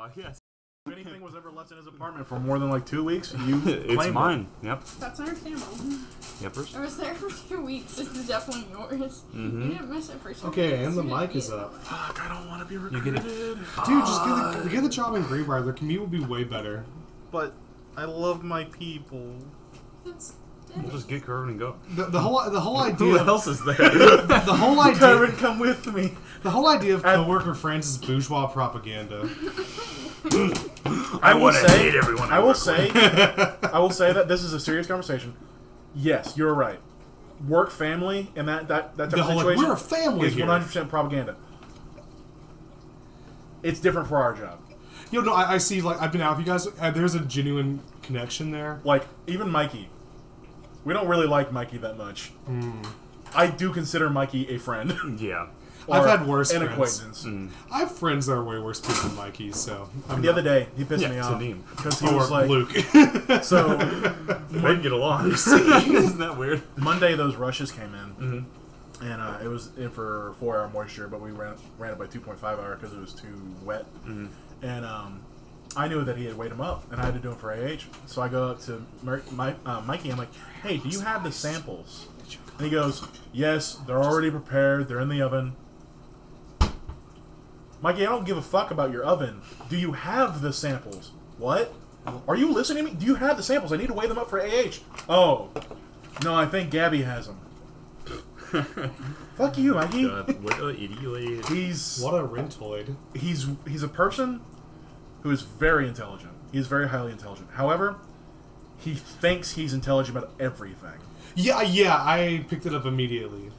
Aw, yes. If anything was ever left in his apartment for more than like 2 weeks, you It's claimed mine. Yep. That's understandable. Yepers. I was there for 2 weeks. It's definitely yours. You didn't miss it for sure. Okay, and the mic is up. Fuck, I don't want to be You recruited. get it. Dude, just get the job in Greenbrier. The commute will be way better. But I love my people. It's We'll just get Kerwin and go. The whole Who idea else is there? the whole idea Kevin, come with me. the whole idea of coworker friends is bourgeois propaganda. I will say, hate everyone. I will say that this is a serious conversation. Yes, you're right. Work, family, and that type The of whole like, situation we're a family is here. 100% propaganda. It's different for our job. You know, I see. Like I've been out with you guys. There's a genuine connection there. Like, even Mikey. We don't really like Mikey that much. I do consider Mikey a friend. Yeah. Or I've had worse an friends. acquaintance. I have friends that are way worse people than Mikey. So I'm The other day, he pissed me off. Taneem. Because he or was like... Luke. So, They can get along. Isn't that weird? Monday those rushes came in. And it was in for 4-hour moisture, but we ran it by 2.5 hour because it was too wet. And I knew that he had weighed him up, and I had to do him for AH. So I go up to Mikey. I'm like, "Hey, do you have the samples?" And he goes, "Yes, they're already prepared. They're in the oven." Mikey, I don't give a fuck about your oven. Do you have the samples? What? Are you listening to me? Do you have the samples? I need to weigh them up for AH. Oh, no, I think Gabby has them. Fuck you, Mikey. God, what an idiot. What a rentoid. He's a person who is very intelligent. He is very highly intelligent. However, he thinks he's intelligent about everything. Yeah, I picked it up immediately.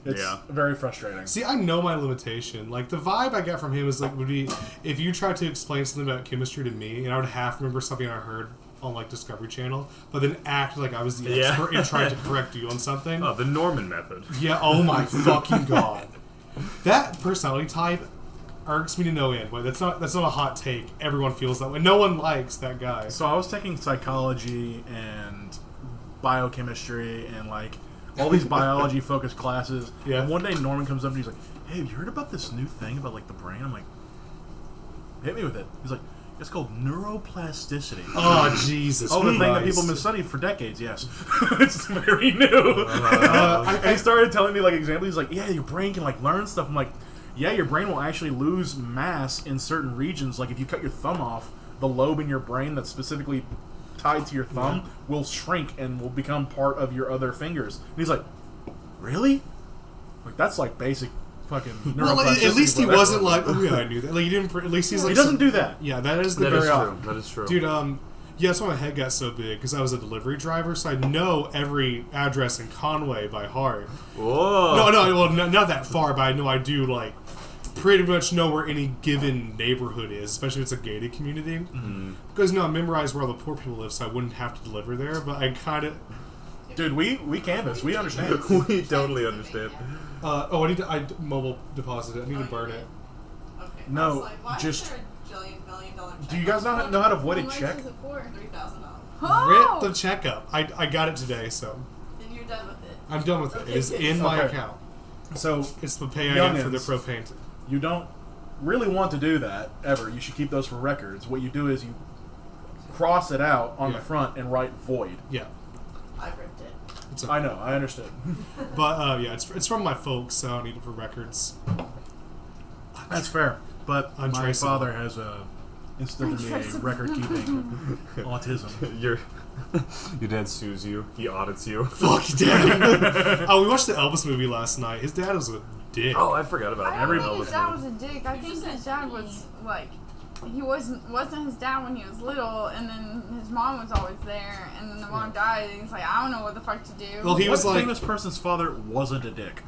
It's very frustrating. See, I know my limitation. Like, the vibe I got from him is like would be if you tried to explain something about chemistry to me, and I would half remember something I heard on like Discovery Channel, but then act like I was the expert and tried to correct you on something. Oh, the Norman method. Yeah. Oh my fucking god. That personality type irks me to no end. But that's not a hot take. Everyone feels that way. No one likes that guy. So I was taking psychology and biochemistry and like all these biology focused classes. Yeah. And one day Norman comes up and he's like, "Hey, have you heard about this new thing about like the brain?" I'm like, "Hit me with it." He's like, "It's called neuroplasticity." Oh Jesus! Oh, the thing that Christ. people have been studying for decades, yes. It's very new. And he started telling me, like, examples. He's like, yeah, your brain can, like, learn stuff. I'm like, yeah, your brain will actually lose mass in certain regions. Like, if you cut your thumb off, the lobe in your brain that's specifically tied to your thumb will shrink and will become part of your other fingers. And he's like, really? Like, that's, like, basic fucking neuroplasticity. Well, at least he whatever. wasn't like, oh yeah, I knew that. Like, he didn't. At least he's like, He doesn't do that. Yeah, that is the That is very true. That is true. Dude, yeah, that's why my head got so big, because I was a delivery driver, so I know every address in Conway by heart. Whoa. Well, not that far, but I know I do, like, pretty much know where any given neighborhood is, especially if it's a gated community. Because, I memorized where all the poor people live, so I wouldn't have to deliver there, but I kind of... Dude, we canvas. We understand. We totally understand. I mobile deposit it. I need to burn it. Okay. No, I was like, why just- is there a $1 billion check? Do you guys know how to avoid a How much check? is it for? $3,000. Oh! Rip the checkup. I got it today, so And you're done with it. I'm done with it. It is in my Okay. account. So, It's the pay I get for the Youngins. propane. you don't really want to do that ever. You should keep those for records. What you do is you cross it out on the front and write void. Yeah. I ripped it. It's I know, I understood. But yeah, it's from my folks, so I need it for records. That's fair. But my Untraceable. father has instilled in me a Untraceable. record-keeping autism. Your dad sues you. He audits you. Fuck dad. Oh, we watched the Elvis movie last night. His dad was a dick. Oh, I forgot about I that. don't think his dad was a dick. I think his dad was like, he wasn't his dad when he was little, and then his mom was always there, and then the mom died, and he's like, I don't know what the fuck to do. Well, he What was like, famous person's father wasn't a dick?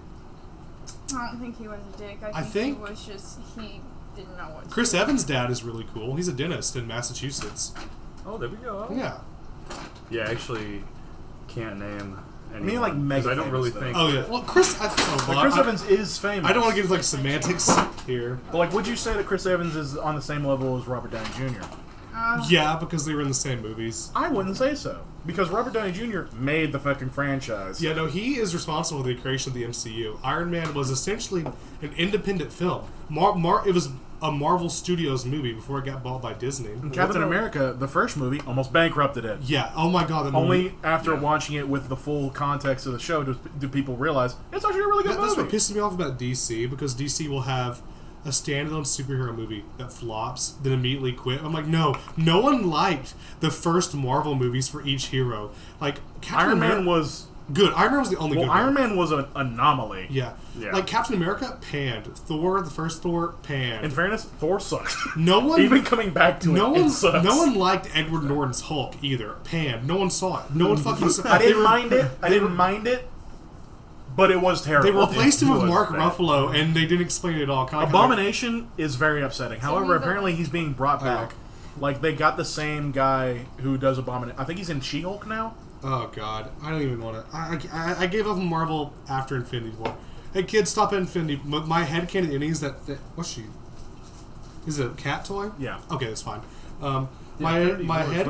I don't think he was a dick. I I think think- he was just, he didn't know what to Chris do. Evans' dad is really cool. He's a dentist in Massachusetts. Oh, there we go. Yeah. Yeah, I actually can't name I mean, like, anyone, 'cause mega I don't really famous, think. Oh yeah. Well, Chris. Like, Chris Evans is famous. I don't want to get into like semantics here. But, like, would you say that Chris Evans is on the same level as Robert Downey Jr.? Yeah, because they were in the same movies. I wouldn't say so. Because Robert Downey Jr. made the fucking franchise. Yeah, no, he is responsible for the creation of the MCU. Iron Man was essentially an independent film. It was a Marvel Studios movie before it got bought by Disney. Captain America, the first movie, almost bankrupted it. Yeah. Oh my god. That movie. Only after watching it with the full context of the show do people realize it's actually a really good That's what movie. pisses me off about DC, because DC will have a standalone superhero movie that flops, then immediately quit. I'm like, no one liked the first Marvel movies for each hero. Like Captain Iron America Man was good. Iron Man was the only good Iron one. Man was an anomaly. Yeah. Yeah. Like Captain America panned. Thor, the first Thor, panned. In fairness, Thor sucks. No one Even coming back to it sucks. No one liked Edward Norton's Hulk either. Panned. No one saw it. No one fucking saw it. I didn't mind it. I didn't mind it, but it was terrible. They replaced him It with was Mark bad. Ruffalo, and they didn't explain it at all. Kinda Abomination is very upsetting. However, he's apparently he's being brought Oh, yeah. back. Like, they got the same guy who does Abomination. I think he's in She-Hulk now. Oh god, I don't even want to. I gave up on Marvel after Infinity War. Hey kids, stop at Infinity. My headcanon ending is that what's she? Is it a cat toy? Yeah. Okay, that's fine. Infinity My War,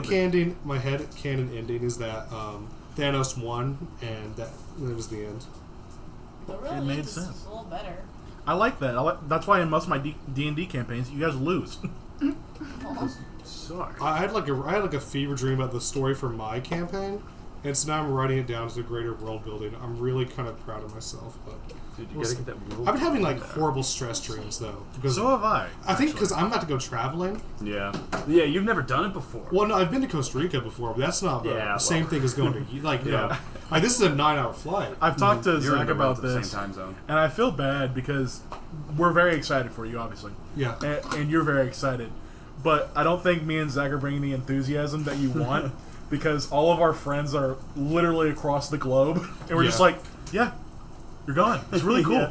headcanon ending is that Thanos won, and that was the end. The real It end made is sense. a little better. I like that. That's why in most of my D&D campaigns, you guys lose. Sorry. I had like a fever dream about the story for my campaign, and so now I'm writing it down to the greater world building. I'm really kind of proud of myself, but Dude, you we'll gotta see. get that world I've been having like building horrible stress dreams though, because So have I. I think actually. because I'm about to go traveling. down. Yeah, you've never done it before. Well, no, I've been to Costa Rica before, but that's not the Yeah, same well. thing as going to like you know, Yeah. like this is a 9-hour flight. I've talked to You're in Zach the about the this, same time zone. and I feel bad because we're very excited for you, obviously. Yeah, And you're very excited. But I don't think me and Zach are bringing the enthusiasm that you want because all of our friends are literally across the globe. And we're just Yeah. like, yeah, you're going. It's really cool. Yeah.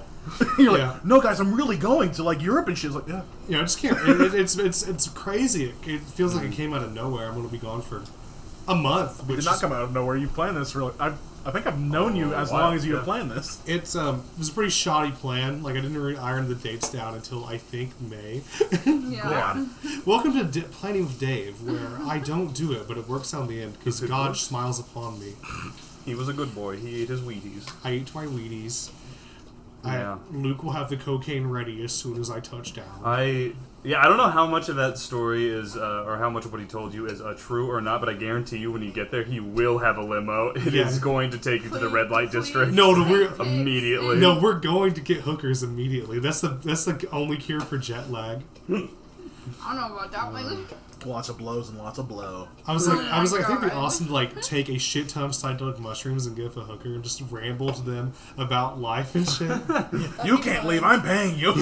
You're Yeah. like, no, guys, I'm really going to like Europe and shit. It's like, yeah. you know, I just can't. It's crazy. It feels like it came out of nowhere. I'm going to be gone for a month. It Which did not is- come out of nowhere. You planned this really. I think I've known you as wow. long as you Yeah. have planned this. It was a pretty shoddy plan. Like I didn't really iron the dates down until I think May. Yeah. Welcome to Planning with Dave, where I don't do it, but it works out in the end because Good God work. smiles upon me. He was a good boy. He ate his Wheaties. I ate my Wheaties. Yeah. Luke will have the cocaine ready as soon as I touch down. I don't know how much of that story is, or how much of what he told you is true or not, but I guarantee you when you get there, he will have a limo. It is Yeah. going to take you to the red light Please. district. No, we're Immediately. no, we're going to get hookers immediately. That's the only cure for jet lag. I don't know about that one. Lots of blows and lots of blow. I was like, I think it'd be God. awesome to like take a shit ton of psychedelic mushrooms and give a hooker and just ramble to them about life and shit. You can't leave. I'm paying you.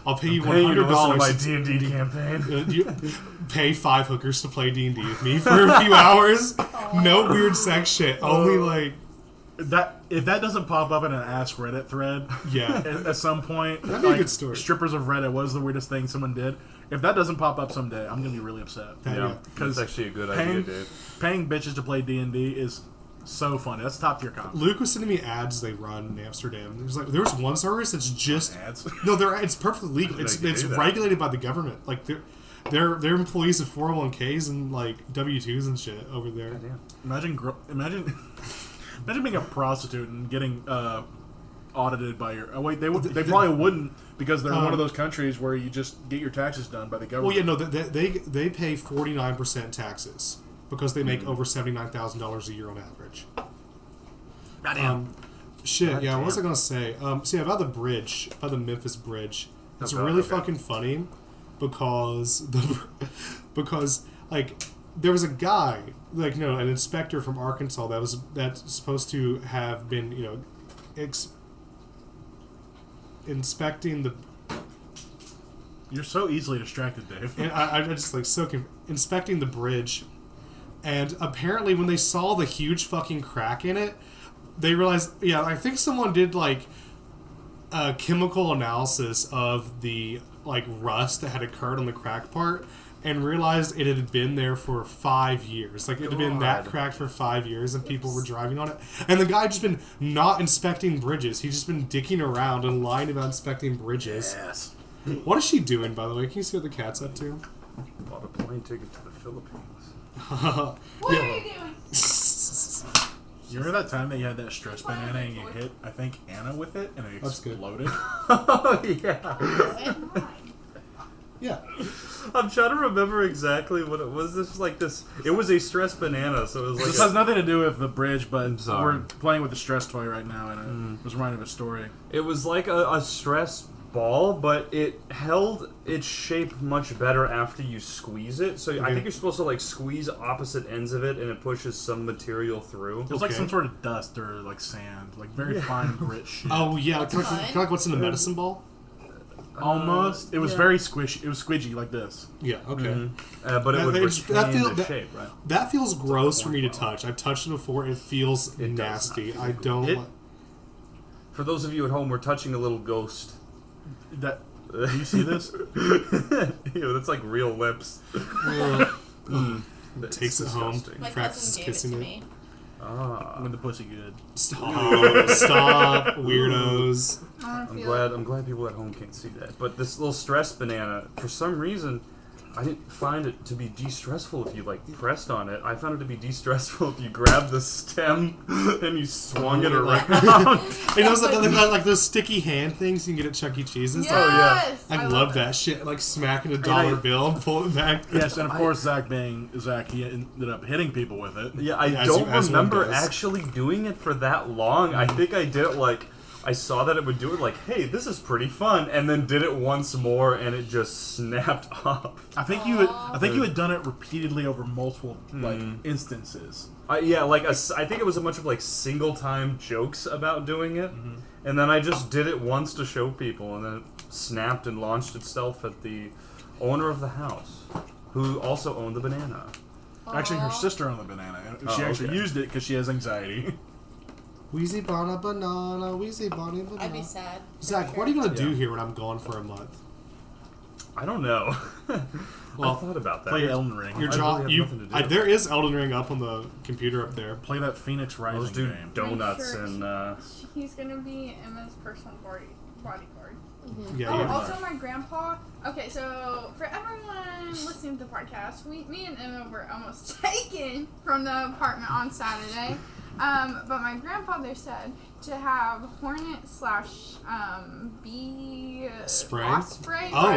I'll pay you Hey, you to listen to my $100. D&D campaign. You pay 5 hookers to play D&D with me for a few hours. No weird sex shit. Only like If that doesn't pop up in an Ask Reddit thread yeah. at some point, That'd be a good story. Strippers of Reddit was the weirdest thing someone did. If that doesn't pop up someday, I'm gonna be really upset. That- Yeah, Because that's actually a good idea, paying, Dave. paying bitches to play D&D is so funny. That's top tier content. Luke was sending me ads they run in Amsterdam. There's one service that's just Ads. no, it's perfectly legal. It's They do that. regulated by the government. Like they're employees of 401ks and like W2s and shit over there. Imagine being a prostitute and getting audited by your. Oh wait, they probably wouldn't because they're one of those countries where you just get your taxes done by the government. Well, yeah, no, they pay 49% taxes because they make over $79,000 a year on average. Goddamn. Shit, yeah, what was I damn. gonna say? So yeah, about the Memphis Bridge. It's God, really okay. fucking funny because like there was a guy, like no, an inspector from Arkansas that's supposed to have been, you know, inspecting the. You're so easily distracted, Dave. And I just like inspecting the bridge, and apparently when they saw the huge fucking crack in it, they realized, yeah, I think someone did like a chemical analysis of the like rust that had occurred on the crack part, and realized it had been there for 5 years. Like it had been that God. cracked for 5 years, and people were driving on it. And the guy had just been not inspecting bridges. He's just been dicking around and lying about inspecting bridges. Yes. What is she doing, by the way? Can you see what the cat's up to? Bought a plane ticket to the Philippines. What are you doing? You remember that time that you had that stress banana and you hit, I think, Anna with it and it That's good. exploded? Oh, yeah. And mine. Yeah. I'm trying to remember exactly what it was. This was like this. It was a stress banana, so it was like. This has nothing to do with the bridge, but sorry. we're playing with the stress toy right now, and it was reminded of a story. It was like a stress ball, but it held its shape much better after you squeeze it. So I think you're supposed to like squeeze opposite ends of it, and it pushes some material through. It was like some sort of dust or like sand, like very fine grit shit. Oh yeah, kind of like what's in the medicine ball. Almost. It was very squishy. It was squidgy like this. Yeah. Okay. But it would retain the that- shape, right? That feels gross for me to touch. I've touched it before. It feels It does not nasty. feel I good. don't. It- For those of you at home, we're touching a little ghost. That. Do you see this? Ew, that's like real lips. That's Takes it home. disgusting. My Practice cousin gave it kissing to it. me. When the pussy good. Stop, weirdos. I'm glad people at home can't see that. But this little stress banana, for some reason, I didn't find it to be de-stressful if you like pressed on it. I found it to be de-stressful if you grabbed the stem and you swung it around. You know, like those sticky hand things you can get at Chuck E. Cheese's. Yes, Oh, yeah. I love that shit. Like smacking a dollar bill and pull it back. Yes, and of course Zach, he ended up hitting people with it. Yeah, I As don't one remember does. actually doing it for that long. I think I did it like I saw that it would do it like, hey, this is pretty fun, and then did it once more, and it just snapped off. I think you had done it repeatedly over multiple like instances. Yeah, like I think it was a bunch of like single time jokes about doing it, and then I just did it once to show people, and then it snapped and launched itself at the owner of the house, who also owned the banana. Actually, her sister owned the banana. She actually used it because she has anxiety. Wheezy Bonnie Banana, Wheezy Bonnie Banana. I'd be sad. Zach, what are you gonna do here when I'm gone for a month? I don't know. Well, I thought about that. Play Elden Ring. Your I job, really have nothing to do. there is Elden Ring up on the computer up there. Play that Phoenix I'll Rising just do game. donuts Sure. and He's gonna be Emma's personal bodyguard. Yeah, Oh, yeah. also my grandpa. Okay, so for everyone listening to the podcast, me and Emma were almost taken from the apartment on Saturday. But my grandfather said to have hornet / bee Spray? wasp spray Oh,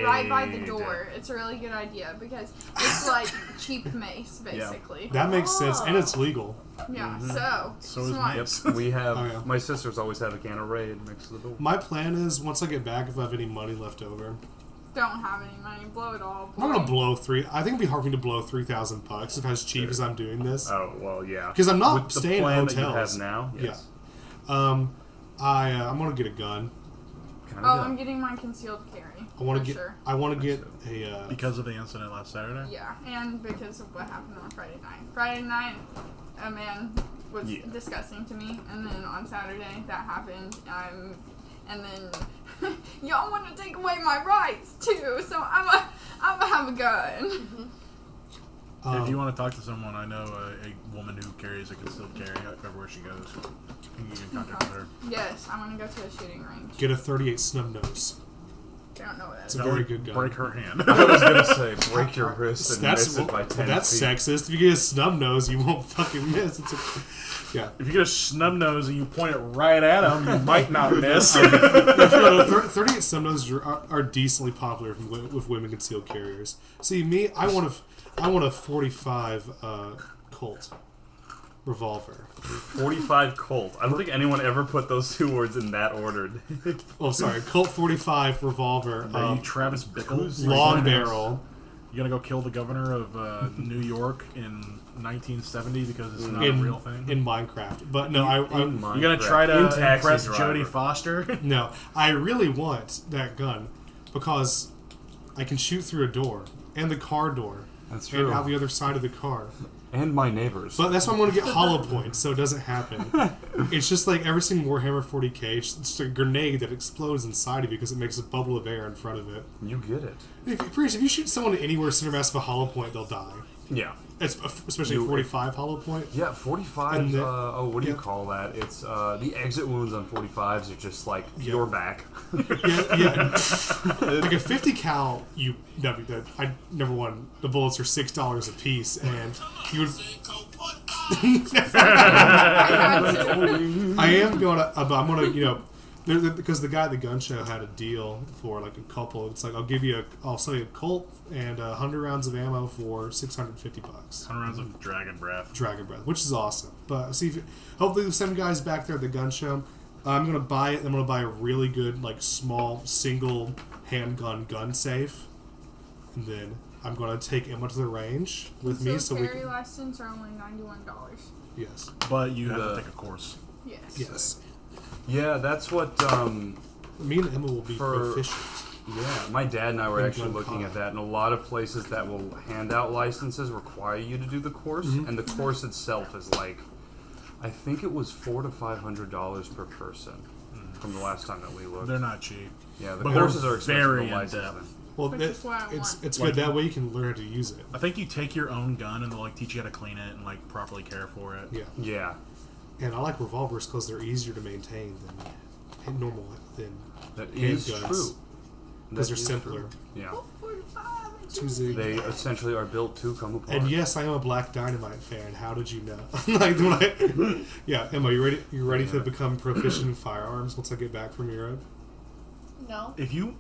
right by the shit. door. It's a really good idea because it's like cheap mace basically. That makes sense, and it's legal. Yeah. So is smart. mace. we have Oh, yeah. my sisters always have a can of Raid next to the door. My plan is once I get back, if I have any money left over, Don't have any money. Blow it all. I'm not gonna blow I think it'd be hard for me to blow $3,000 if as cheap as I'm doing this. Oh well, yeah. Because I'm not With the staying in plan that hotels. you have now. Yes. I'm gonna get a gun. Kind Oh, of I'm getting my concealed carry. I want for to get. Sure. I want to get a. Because of the incident last Saturday. Yeah, and because of what happened on Friday night. Friday night, a man was disgusting to me, and then on Saturday that happened. And then y'all want to take away my rights too, so I'm gonna have a gun. If you want to talk to someone, I know a woman who carries a concealed carry everywhere she goes. You can contact her. Yes, I want to go to a shooting range. Get a 38 snub nose. I don't know what that It's is. a very good gun. Break her hand. I was gonna say break your wrist and miss it by 10 that's feet. sexist. If you get a snub nose, you won't fucking miss. Yeah. If you get a snub nose and you point it right at him, you might not miss. 38 snub noses are decently popular with women concealed carriers. See, me, I want a 45 Colt revolver. 45 Colt. I don't think anyone ever put those two words in that order. Oh, sorry, Colt 45 revolver. Are you Travis Bickle? Long barrel. You gonna go kill the governor of New York in 1970 because it's not a real thing? In Minecraft. But no, In You gonna try In to Taxi impress Driver. Jodie Foster? no, I really want that gun because I can shoot through a door and the car door That's and true. out the other side of the car. And my neighbors. But that's why I'm going to get hollow points, so it doesn't happen. It's just like every single Warhammer 40k, it's just a grenade that explodes inside of you because it makes a bubble of air in front of it. You get it. If you shoot someone anywhere center mass of a hollow point, they'll die. Yeah. It's especially a 45 hollow point. Yeah, 45. And the- What do you call that? It's the exit wounds on 45s are just like your back. Yeah. Like a 50 cal, I never won. The bullets are $6 a piece, and you would. I am gonna, but I'm gonna, Because the guy at the gun show had a deal for like a couple. It's like I'll sell you a Colt and 100 rounds of ammo for $650. 100 rounds of Dragon Breath. Dragon Breath, which is awesome. But see, hopefully the same guys back there at the gun show. I'm gonna buy it. I'm gonna buy a really good like small single handgun gun safe, and then I'm gonna take Emma to the range with me. So we carry can. license are only $91. Yes. But you have to take a course. Yes. Yes. Yeah, that's what. Me and Emma will be For- proficient. Yeah, my dad and I were In actually gun looking at combat. that, and a lot of places that will hand out licenses require you to do the course, and the course itself is like, I think it was $400 to $500 per person from the last time that we looked. They're not cheap. Yeah, the but they're courses are expensive very to in license. depth. Well, Which is what I want. it's Like- good. That way you can learn how to use it. I think you take your own gun and they'll like teach you how to clean it and like properly care for it. Yeah. Yeah, And I like revolvers because they're easier to maintain than normal than that is handguns. true. because they're That is simpler. true. Yeah, 45 and Tuesday. they essentially are built to come apart. And yes, I am a Black Dynamite fan. How did you know? Like, when yeah, Emma, you ready? You ready to become proficient in firearms once I get back from Europe? No. If you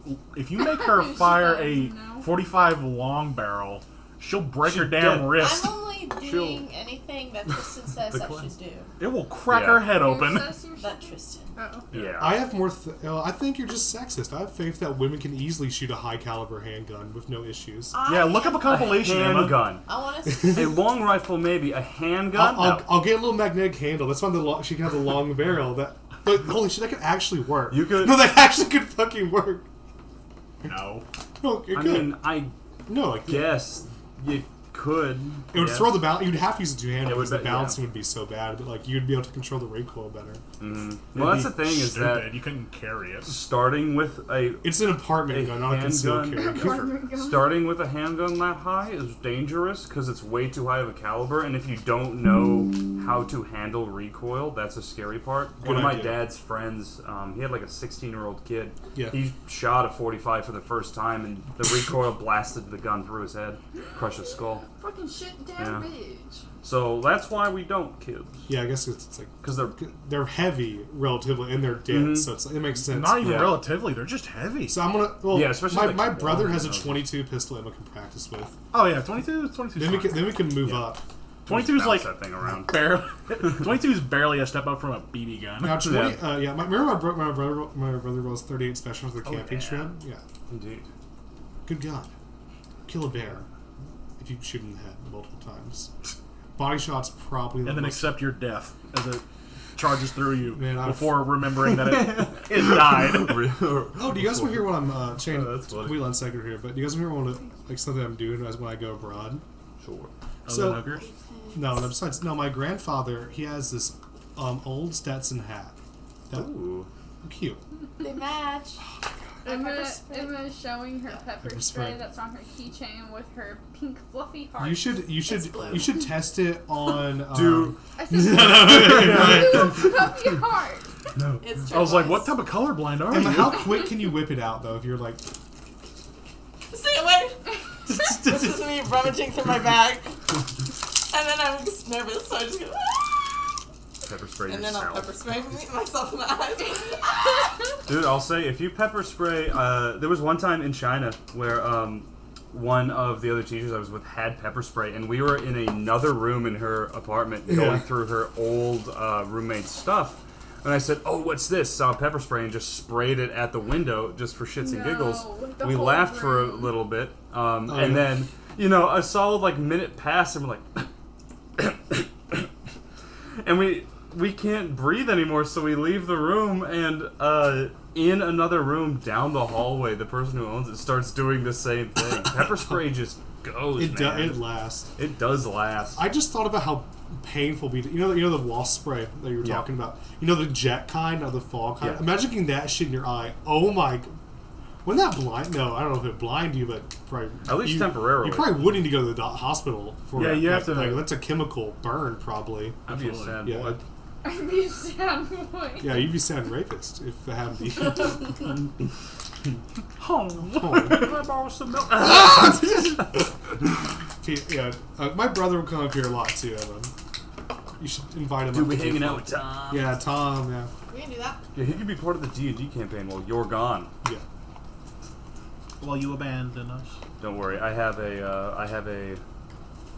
make her She fire said a no. 45 long barrel, she'll break her damn dead. wrist. I'm only doing anything that Tristan says The I class. should do. It will crack Yeah. her head open. That Tristan. Oh. Yeah, I have more. I think you're just sexist. I have faith that women can easily shoot a high caliber handgun with no issues. Yeah, look up a compilation, Emma. handgun. I want to. A long rifle, maybe. A handgun? No. I'll get a little magnetic handle. That's why she can have the long barrel. But holy shit, that could actually work. You could- No, that actually could fucking work. No. No, it I could. mean, I No, like guess you could. it would yeah. throw the balance. You'd have to use a two-handed It would because the be- balancing yeah. would be so bad. But like you'd be able to control the recoil better. Well, that's the It'd be thing is stupid. that You couldn't carry it. starting with a It's an apartment a gun, not a concealed carry handgun, gun. Apartment gun. starting with a handgun that high is dangerous because it's way too high of a caliber, and if you don't know how to handle recoil, that's a scary part. One of my idea. dad's friends, he had like a 16-year-old kid. Yeah. He shot a 45 for the first time, and the recoil blasted the gun through his head, crushed his skull. Fucking shit down Yeah. bitch. So that's why we don't, kids, Yeah, I guess it's like because they're they're heavy relatively and they're dense, so it makes sense. Not even Yeah. relatively. They're just heavy. So I'm gonna. Well, Yeah, especially my, like my the brother long has a ones. 22 pistol Emma can practice with. Oh yeah, 22 is Then we can move up. 22 is bounce like that thing around. barely. 22 is barely a step up from a BB gun. Now 20. Yeah. Remember my brother was 38 special for the camping yeah. trip. Yeah, Indeed. good gun. Kill a bear if you shoot in the head multiple times. Body shots probably. And then accept your death as it charges through you Man, I've- before remembering that it died. Oh, do you guys want to hear what I'm saying? Oh, that's funny. Completely on second here, but do you guys want to hear like something I'm doing when I go abroad? Sure. So- Other hookers? No, besides, no, my grandfather, he has this old Stetson hat. That, Ooh. cute. They match. Emma spray. is showing her pepper Pepper spray spray. that's on her keychain with her pink fluffy heart. You should test it on. Dude. I said pink fluffy heart. No. It's I was like, what turquoise. type of colorblind are Emma, you? how quick can you whip it out though? If you're like, Stay away. This is me rummaging through my bag. And then I'm just nervous, so I just go, "Ah!" Pepper spray And then I'll yourself. pepper spray myself in the eyes. Dude, I'll say, if you pepper spray, there was one time in China where one of the other teachers I was with had pepper spray, and we were in another room in her apartment going Yeah. through her old roommate's stuff. And I said, "Oh, what's this?" Saw pepper spray and just sprayed it at the window just for shits and No, giggles. the We whole laughed for a room. little bit, and yeah. then a solid like minute passed, and we're like, and we can't breathe anymore, so we leave the room, and in another room down the hallway, the person who owns it starts doing the same thing. Pepper spray just goes, it man. lasts. It does last. I just thought about how painful you know the wasp spray that you were Yeah. talking about. You know the jet kind or the fall kind. Yeah. Imagine getting that shit in your eye. Oh my. Wouldn't that blind? No, I don't know if it blind you, but probably At least temporarily. You probably would need to go to the hospital for. Yeah, you like, have to- Like, that's a chemical burn, probably. I'd be a Absolutely. sad Yeah. boy. I'd be a sad boy. Yeah, you'd be sad rapist if they have the. Yeah, my brother would come up here a lot too, Evan. You should invite him. Dude, up we to be hanging a out with fan. Tom. Yeah, Tom. Yeah. We can do that. Yeah, he could be part of the D&D campaign while you're gone. Yeah. Well, you abandon us. Don't worry, I have a.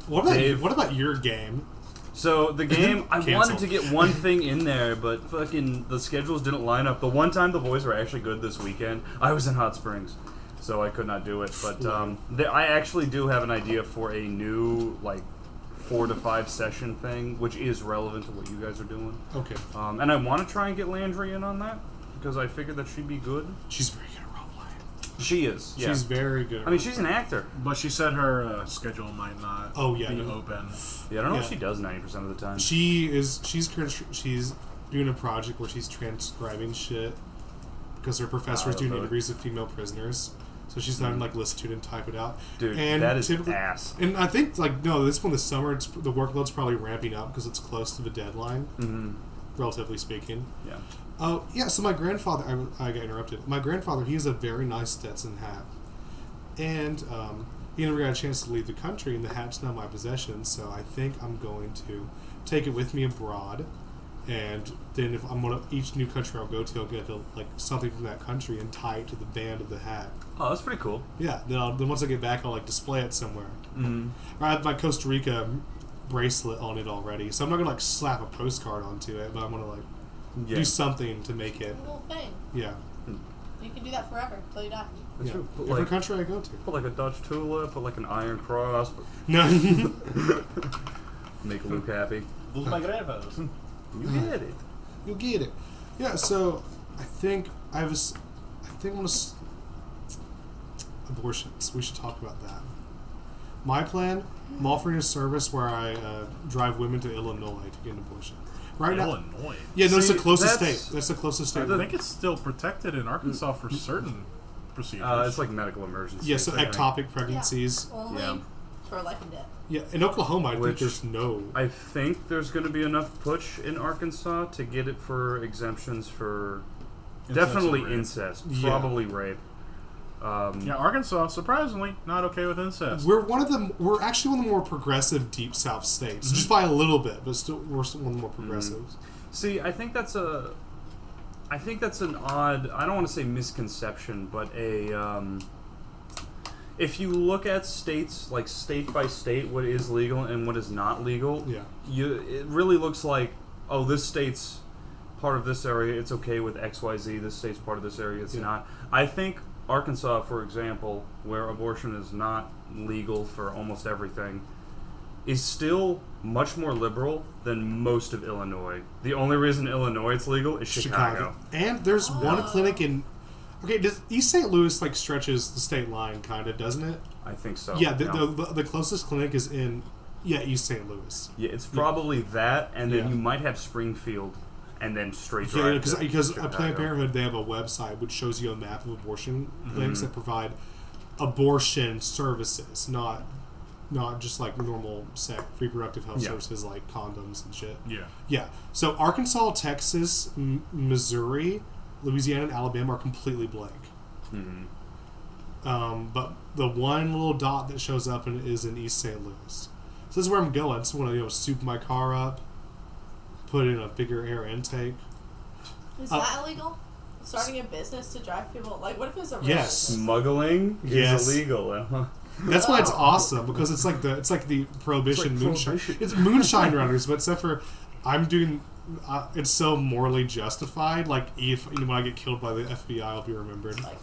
What about Dave. what about your game? So the game, I Cancel. wanted to get one thing in there, but fucking the schedules didn't line up. The one time the boys were actually good this weekend, I was in Hot Springs, so I could not do it. But I actually do have an idea for a new 4 to 5 session thing, which is relevant to what you guys are doing. Okay. And I want to try and get Landry in on that because I figured that she'd be good. She's very good at role playing. She is. Yeah. She's very good. At I mean, she's an actor. But she said her schedule might not be open. Yeah, I don't know Yeah. what she does 90% of the time. She's doing a project where she's transcribing shit because her professor's doing really? interviews with female prisoners. So she's having listen to it and type it out. Dude, and that is typically- ass. And I think this one this summer, the workload's probably ramping up because it's close to the deadline, relatively speaking. Yeah. Oh yeah. So my grandfather, I got interrupted. My grandfather, he has a very nice Stetson hat, and he never got a chance to leave the country, and the hat's now my possession. So I think I'm going to take it with me abroad, and then if I'm gonna each new country I'll go to, I'll get something from that country and tie it to the band of the hat. Oh, that's pretty cool. Yeah. Then once I get back, I'll display it somewhere. Mm-hmm. I have my Costa Rica bracelet on it already, so I'm not gonna slap a postcard onto it, but I'm gonna Yeah. do something to make it. A little thing. Yeah. You can do that forever till you die. That's Yeah. true. Put Every country I go to. put a Dutch tulip, put an iron cross, No. make Luke happy. Those are my grandfathers. You get it. You'll get it. Yeah. So I think I want to abortions. We should talk about that. My plan: I'm offering a service where I drive women to Illinois to get an abortion. Right now. Illinois. Yeah, no, it's the See, closest that's- state. That's the closest state. I think it's still protected in Arkansas for certain procedures. It's like medical emergency. Yeah, so I think. ectopic pregnancies. Only Yeah. for life and death. Yeah, in Oklahoma, I think Which- there's no. I think there's going to be enough push in Arkansas to get it for exemptions for Incest definitely and rape. incest, Yeah. probably rape. Yeah, Arkansas, surprisingly, not okay with incest. We're actually one of the more progressive Deep South states, just by a little bit, but still we're still one of the more progressives. See, I think that's an odd, I don't want to say misconception, but if you look at states, like state by state, what is legal and what is not legal, Yeah. it really looks like, oh, this state's part of this area, it's okay with XYZ, this state's part of this area, it's Yeah. not. I think Arkansas, for example, where abortion is not legal for almost everything, is still much more liberal than most of Illinois. The only reason Illinois is legal is Chicago. And there's one clinic in. Okay, does East St. Louis stretches the state line, kind of, doesn't it? I think so. Yeah, the closest clinic is in East St. Louis. Yeah, it's probably that, and then Yeah. you might have Springfield, and then straight Yeah, drive because to at Planned Chicago. Parenthood they have a website which shows you a map of abortion Mm-hmm. clinics that provide abortion services, not just like normal reproductive health Yeah. services like condoms and shit. Yeah. Yeah. So Arkansas, Texas, Missouri, Louisiana, and Alabama are completely blank. Mhm. But the one little dot that shows up is in East St. Louis. So this is where I'm going. I just want to soup my car up, put in a bigger air intake. Is that illegal? Starting a business to drive people? Like, what if it's a real Yes. business? Smuggling Yes. is illegal. That's why it's awesome because it's like the prohibition It's like moonshine. prohibition. It's moonshine runners, but except for I'm doing. It's so morally justified. Like if when I get killed by the FBI, I'll be remembered. Like,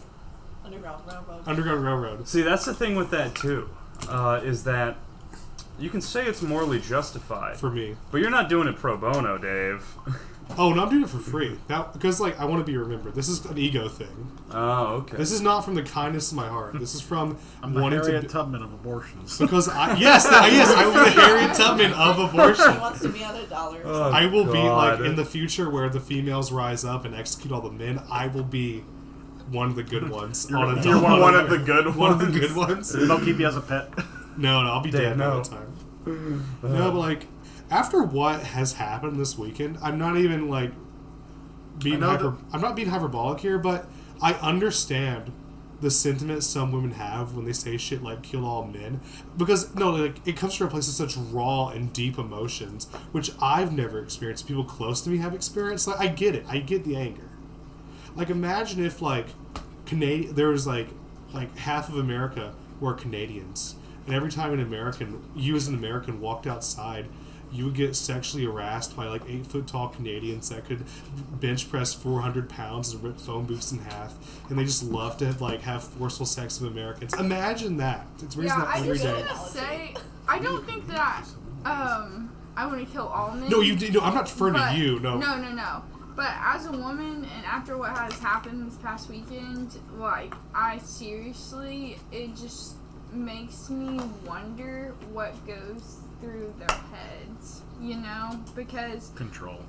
Underground Railroad. Underground Railroad. See, that's the thing with that too, is that you can say it's morally justified, For me. but you're not doing it pro bono, Dave. Oh, no, I'm doing it for free. Because I want to be remembered. This is an ego thing. Oh, okay. This is not from the kindness of my heart. This is from I'm the wanting Harriet to. Tubman of abortions. Because I will be the Harriet Tubman of He abortion. wants to be on $1. Oh, I will be like God. in the future where the females rise up and execute all the men. I will be one of the good ones. on a You're dollar. one of the good ones. One of the good ones. They'll keep you as a pet. No, I'll be dead by no. that time. No, but like after what has happened this weekend, I'm not even like being I know I'm not being hyperbolic here, but I understand the sentiment some women have when they say shit like "kill all men," because no, like it comes from a place of such raw and deep emotions, which I've never experienced. People close to me have experienced. Like I get it. I get the anger. Like imagine if like there was like half of America were Canadians, and every time you as an American walked outside, you would get sexually harassed by like 8-foot tall Canadians that could bench press 400 pounds and rip phone booths in half, and they just love to like have forceful sex with Americans. Imagine that. It's Yeah, that I every just day. want to say, I don't think that I want to kill all men. No, I'm not referring but- to you. No. No. But as a woman, and after what has happened this past weekend, like, it just makes me wonder what goes through their heads, you know? Because, Control.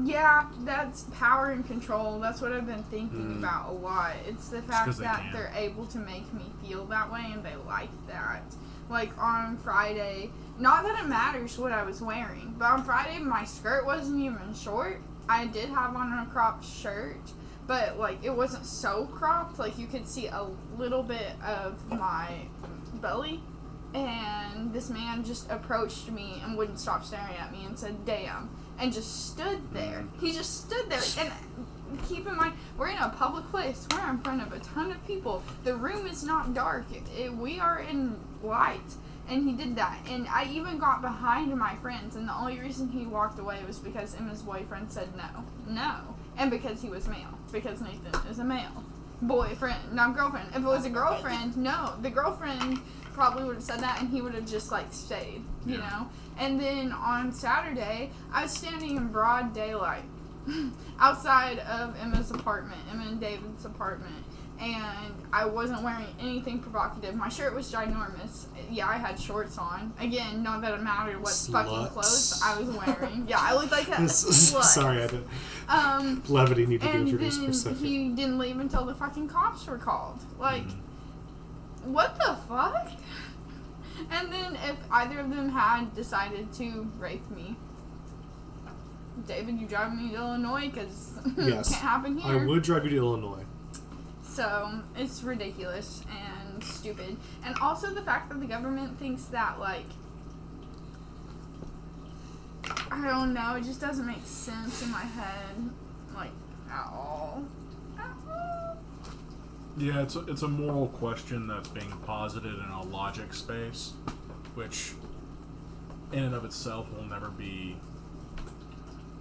yeah, that's power and control. That's what I've been thinking about a lot. It's the fact 'cause they that can. they're able to make me feel that way, and they like that. Like, on Friday, not that it matters what I was wearing, but on Friday, my skirt wasn't even short. I did have on a cropped shirt, but, like, it wasn't so cropped. Like, you could see a little bit of my belly. And this man just approached me and wouldn't stop staring at me and said, "Damn," and just stood there. He just stood there. And keep in mind, we're in a public place. We're in front of a ton of people. The room is not dark. We are in light. And he did that. And I even got behind my friends. And the only reason he walked away was because Emma's boyfriend said no. No. And because he was male. Because Nathan is a male. Boyfriend, not girlfriend. If it was a girlfriend, no. The girlfriend probably would have said that and he would have just, like, stayed, you know? And then on Saturday, I was standing in broad daylight outside of Emma and David's apartment. And I wasn't wearing anything provocative. My shirt was ginormous. Yeah, I had shorts on. Again, not that it mattered what fucking clothes I was wearing. Yeah, I looked like a slut. Sorry, I didn't. Levity need to be introduced for a And second. then he didn't leave until the fucking cops were called. Like, what the fuck? And then if either of them had decided to rape me, David, you drive me to Illinois because Yes, it can't happen here. I would drive you to Illinois. So, it's ridiculous and stupid. And also the fact that the government thinks that, like, I don't know, it just doesn't make sense in my head, like, at all. At all. Yeah, it's a moral question that's being posited in a logic space, which in and of itself will never be...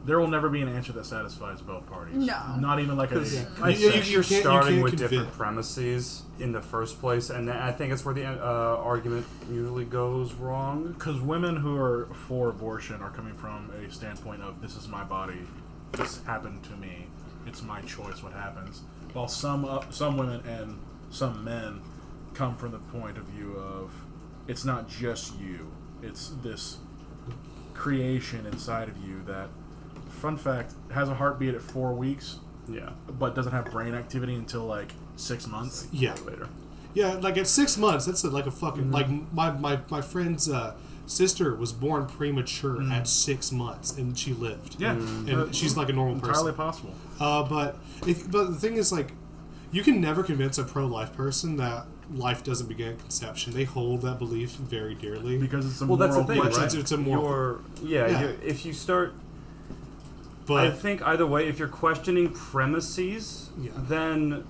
There will never be an answer that satisfies both parties. No. Not even like a... You're can't starting with convince- different premises in the first place, and I think that's where the argument usually goes wrong. Because women who are for abortion are coming from a standpoint of, this is my body, this happened to me, it's my choice what happens. While some women and some men come from the point of view of, it's not just you, it's this creation inside of you that, fun fact, has a heartbeat at 4 weeks, Yeah. but doesn't have brain activity until like 6 months. Yeah. Later. Yeah, like at 6 months, that's like a fucking like my friend's sister was born premature at 6 months, and she lived. Yeah, and she's like a normal entirely person. possible. But the thing is, like, you can never convince a pro-life person that life doesn't begin at conception. They hold that belief very dearly Because it's a Well, that's the moral thing, question. right? It's a moral. Yeah. If you start... But I think either way, if you're questioning premises, Yeah. then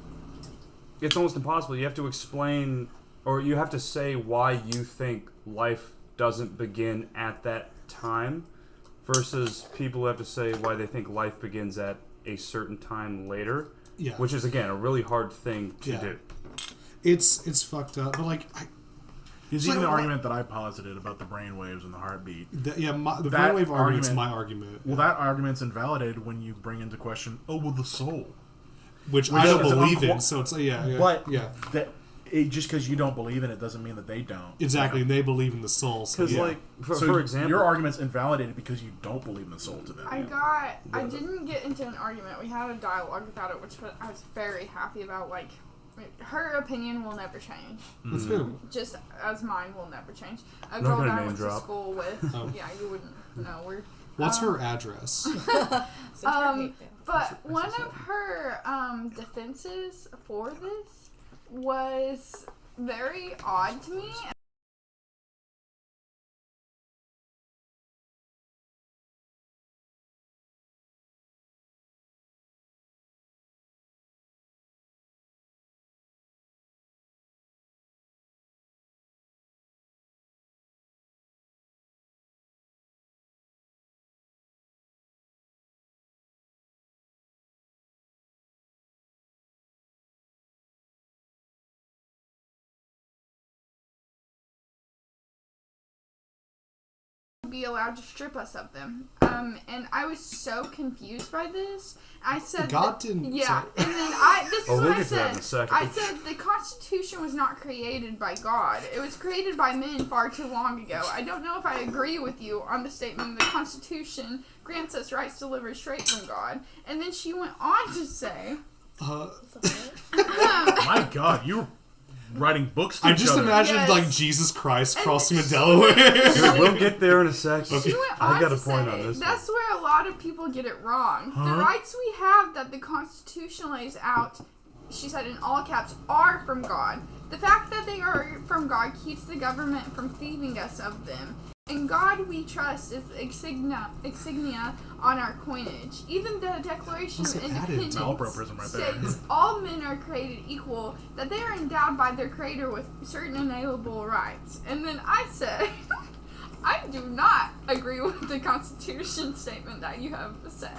it's almost impossible. You have to explain, or you have to say why you think life doesn't begin at that time, versus people who have to say why they think life begins at a certain time later, yeah, which is, again, a really hard thing to Yeah. do. it's fucked up. But like, There's So even the what- argument that I posited about the brainwaves and the heartbeat. the That brainwave argument's argument- my argument. Well, that argument's invalidated when you bring into question, the soul. Which Which I don't is believe in. unqu- So it's like, yeah. But yeah, just because you don't believe in it doesn't mean that they don't. exactly. And they believe in the soul. So Because, yeah. like, So for example... your argument's invalidated because you don't believe in the soul to them. I didn't get into an argument. We had a dialogue about it, which I was very happy about. Like, her opinion will never change. With whom? Just as mine will never change. A Not girl gonna that I name went to drop. school with. Oh. Yeah, you wouldn't know. What's her address? But one of her defenses for this was very odd to me. Be allowed to strip us of them, and I was so confused by this. I said God didn't. yeah, say- and then this is we'll what I get to that in said. a second. I said the Constitution was not created by God. It was created by men far too long ago. I don't know if I agree with you on the statement the Constitution grants us rights delivered straight from God. And then she went on to say, My God, you were writing books to I each just other. imagined Yes. like Jesus Christ And crossing in she- Delaware. We'll get there in a sec. She went I on got to a point say on this. that's where a lot of people get it wrong. Huh? The rights we have that the Constitution lays out, she said in all caps, are from God. The fact that they are from God keeps the government from thieving us of them. In God we trust is the insignia on our coinage. Even the Declaration What's of it added? Independence Malapropism right there. states all men are created equal, that they are endowed by their Creator with certain inalienable rights. And then I said, I do not agree with the Constitution statement that you have said.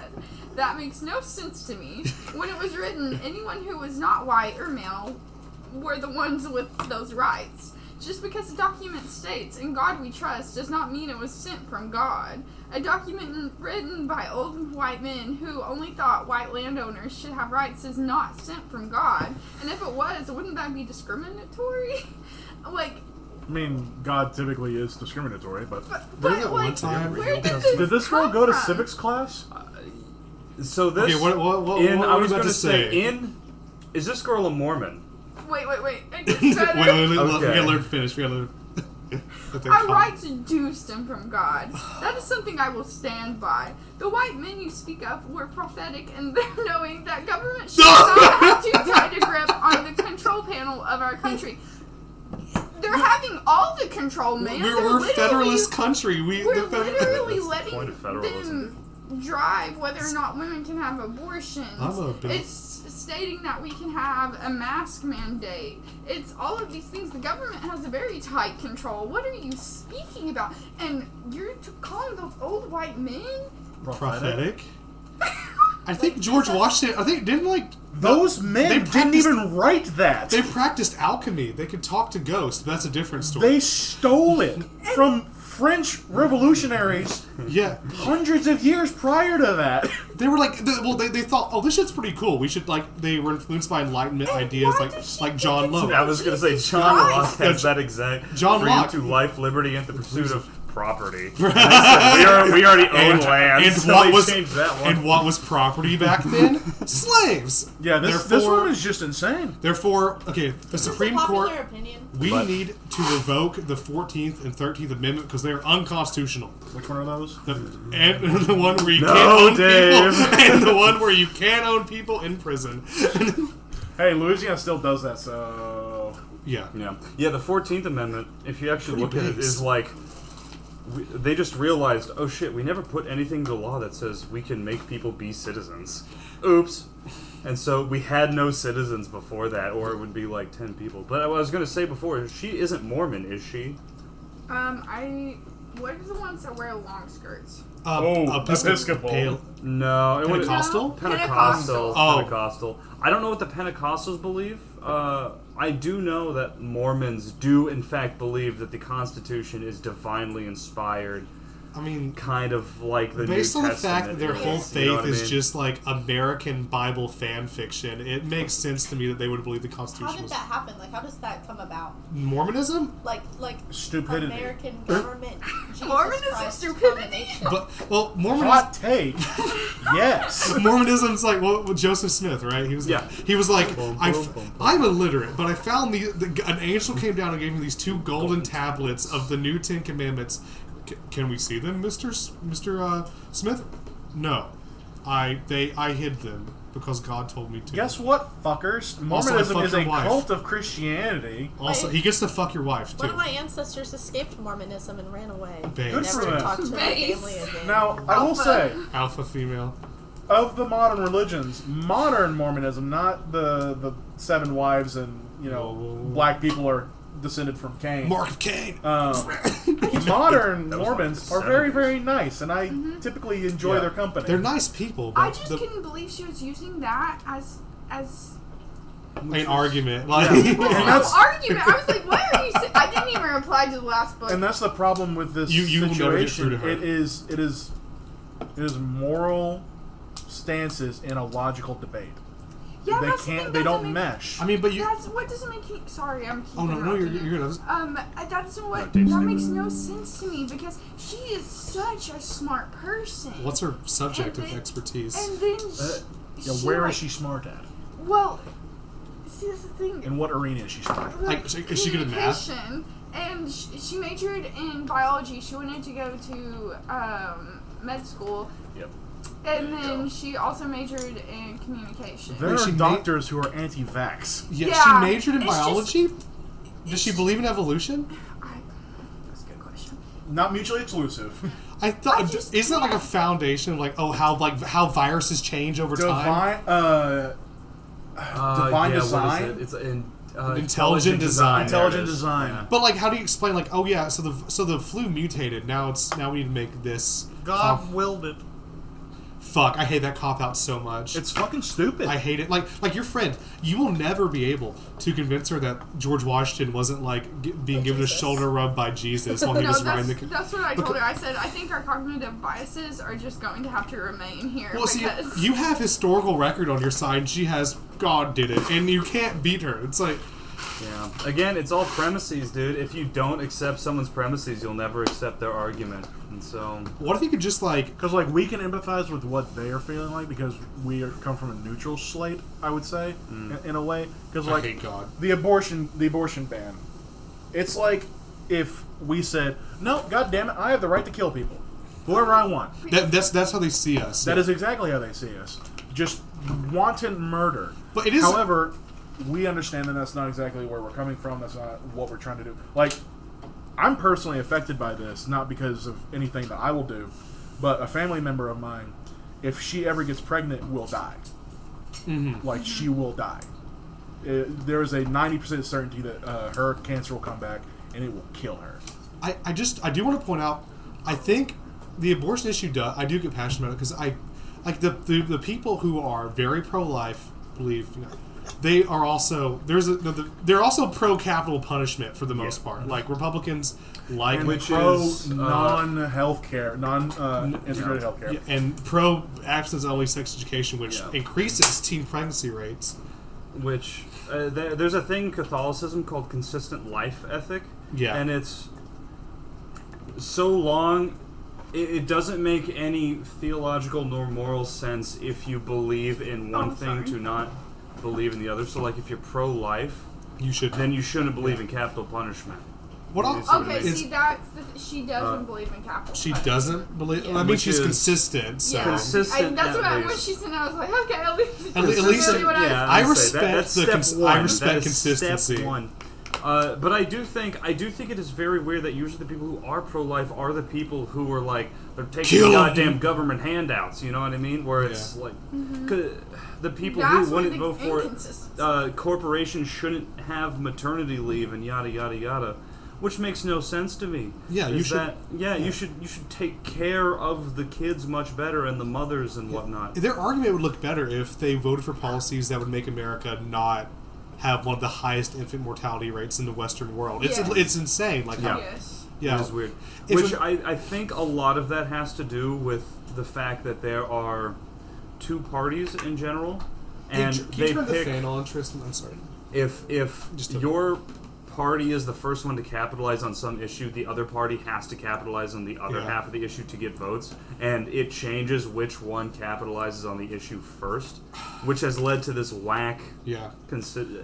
That makes no sense to me. When it was written, anyone who was not white or male were the ones with those rights. Just because a document states, "In God we trust," does not mean it was sent from God. A document written by old white men who only thought white landowners should have rights is not sent from God. And if it was, wouldn't that be discriminatory? Like, I mean, God typically is discriminatory, but but that one like, time- where did this did this girl come go to from? civics class? So this. Okay, what I are you was about going to to say. say? Is this girl a Mormon? Wait. It wait, gets wait, better. wait, we Okay. gotta let her finish. We gotta let them Our come. rights do stem from God. That is something I will stand by. The white men you speak of were prophetic in their knowing that government should not have too tight a grip on the control panel of our country. They're having all the control, man. They're We're literally- federalist country. We're The literally That's the letting point of federalism. them drive whether or not women can have abortions. I'm a big- It's stating that we can have a mask mandate. It's all of these things. The government has a very tight control. What are you speaking about? And you're calling those old white men? prophetic. I think George Washington. I think didn't like Those they men didn't practiced- even write that. They practiced alchemy. They could talk to ghosts. But that's a different story. They stole it from French revolutionaries Yeah, hundreds of years prior to that. they were like, they thought, oh, this shit's pretty cool. We should they were influenced by Enlightenment ideas why does she like John think it's Locke. I was going to say John Christ. Locke has that exact John freedom Locke. to life, liberty, and the pursuit of property. we already own land. And so what they was changed that one. and what was property back then? Slaves. Yeah, this Therefore- one is just insane. Therefore, okay, the Supreme popular Court. opinion. We But- need to revoke the 14th and 13th Amendment because they are unconstitutional. Which one are those? And the one where you No, can't own Dave. people, and the one where you can't own people in prison. Hey, Louisiana still does that, so Yeah. Yeah, the 14th Amendment, if you actually Pretty look at it, base. is like they just realized, oh shit, we never put anything to law that says we can make people be citizens. Oops. And so we had no citizens before that, or it would be like 10 people. But I was going to say before, she isn't Mormon, is she? What are the ones that wear long skirts? Episcopal. No, it would Pentecostal? Pentecostal. Oh. Pentecostal. I don't know what the Pentecostals believe. I do know that Mormons do, in fact, believe that the Constitution is divinely inspired, I mean, kind of like the based New on the Testament fact that their is, whole you know faith what I is mean? just like American Bible fan fiction, it makes sense to me that they would believe the How Constitution did was that happen? Like, how does that come about? Mormonism. Like Stupidity. American government, Jesus Mormonism Christ stupidity? combination. But well, Mormonism. Hot take. Yes. Mormonism's like with Joseph Smith, right? He was Yeah. He was like, Boom, I boom, boom, boom. I'm illiterate, but I found an angel came down and gave me these 2 golden tablets of the new 10 Commandments. Can we see them, Mr. Smith? No. I hid them because God told me to. Guess what, fuckers? Mormonism is a cult of Christianity. Also, he gets to fuck your wife, too. One of my ancestors escaped Mormonism and ran away. Base. Good for Never them. talked to my Base. family again. Now, I will say, Alpha female. of the modern religions, modern Mormonism, not the 7 wives and, Whoa. black people are descended from Cain. Mark of Cain. Modern That was Mormons like are the very, 70s. very nice, and I typically enjoy their company. They're nice people, but I just couldn't believe she was using that as an argument. Like, it was no that's- argument. I was like, "Why are you?" I didn't even reply to the last book. And that's the problem with this You will never get through situation. to her. It is moral stances in a logical debate. yeah, They that's the can't. thing, They doesn't don't make- mesh. I mean, but you. That's what doesn't make you. Sorry, I'm. Oh no, you're good. I was- That's what Dave, that stay. makes no sense to me because she is such a smart person. What's her subject And of then- expertise? And then Where like, is she smart at? Well, see, that's the thing. In what arena is she smart at? Like, is she good at math? Communication, and she majored in biology. She wanted to go to med school. Yep. And then she also majored in communication. There Wait, are she doctors who are anti-vax. Yeah, Yeah, she majored in it's just- biology? Does she believe in evolution? That's a good question. Not mutually exclusive. I thought I just isn't that like a can't. foundation of like how viruses change over time? Divine, divine yeah, design. What is it? It's Intelligent design. Intelligent there it is. design. Yeah. But like, how do you explain like, oh yeah, so the flu mutated. Now we need to make this. willed it. Fuck, I hate that cop out so much. It's fucking stupid. I hate it. Like your friend, you will never be able to convince her that George Washington wasn't like being given a Jesus. shoulder rub by Jesus while he No, was riding the. that's what I told her. I said, I think our cognitive biases are just going to have to remain here. Well, see, because you have historical record on your side. She has God did it, and you can't beat her. It's like, Yeah. Again, it's all premises, dude. If you don't accept someone's premises, you'll never accept their argument. And so, what if you could just like, Because like we can empathize with what they are feeling like because come from a neutral slate, I would say, in a way. Because I like hate God. the abortion ban, it's like if we said, no, God damn it, I have the right to kill people, whoever I want. That's how they see us. That is exactly how they see us, just wanton murder. But it is. However, we understand that that's not exactly where we're coming from. That's not what we're trying to do. Like, I'm personally affected by this, not because of anything that I will do, but a family member of mine, if she ever gets pregnant, will die. Mhm. Like, she will die. There is a 90% certainty that her cancer will come back, and it will kill her. I do want to point out, I think the abortion issue, I do get passionate about it because the people who are very pro-life believe, they are also they're also pro-capital punishment for the most part. Like Republicans, like And Which pro is, non-healthcare, non-integrated healthcare. and pro abstinence-only sex education, which Yeah. increases teen pregnancy rates. which there's a thing in Catholicism called consistent life ethic. Yeah. And it's so long. It doesn't make any theological nor moral sense if you believe in one thing sorry. to not believe in the other. So, like, if you're pro-life, You should. then you shouldn't believe in capital punishment. What You else? see what I Okay, mean? see, she doesn't believe in capital. She punishment. doesn't believe. Yeah. I mean, Which she's is- consistent. So Yeah, Consistent that's at what when least. she said. I was like, okay, at least. At this is least- really what yeah, I I'd say respect that's the step cons- one. I respect That is consistency. Step one. But I do think it is very weird that usually the people who are pro-life are the people who are like they're taking Kill 'em. goddamn government handouts. You know what I mean? Where it's like 'cause the people That's who where wouldn't the vote for it, inconsistency. corporations shouldn't have maternity leave and yada yada yada, which makes no sense to me. Yeah, you Is should- that- you should take care of the kids much better and the mothers and whatnot. Their argument would look better if they voted for policies that would make America not have one of the highest infant mortality rates in the Western world. It's Yes. it's insane. Like how, Yes. yeah, It is weird. If Which it- I think a lot of that has to do with the fact that there are two parties in general, and they pick on, Tristan? I'm sorry. if Just a- your party is the first one to capitalize on some issue, the other party has to capitalize on the other Yeah. half of the issue to get votes, and it changes which one capitalizes on the issue first, which has led to this whack Yeah.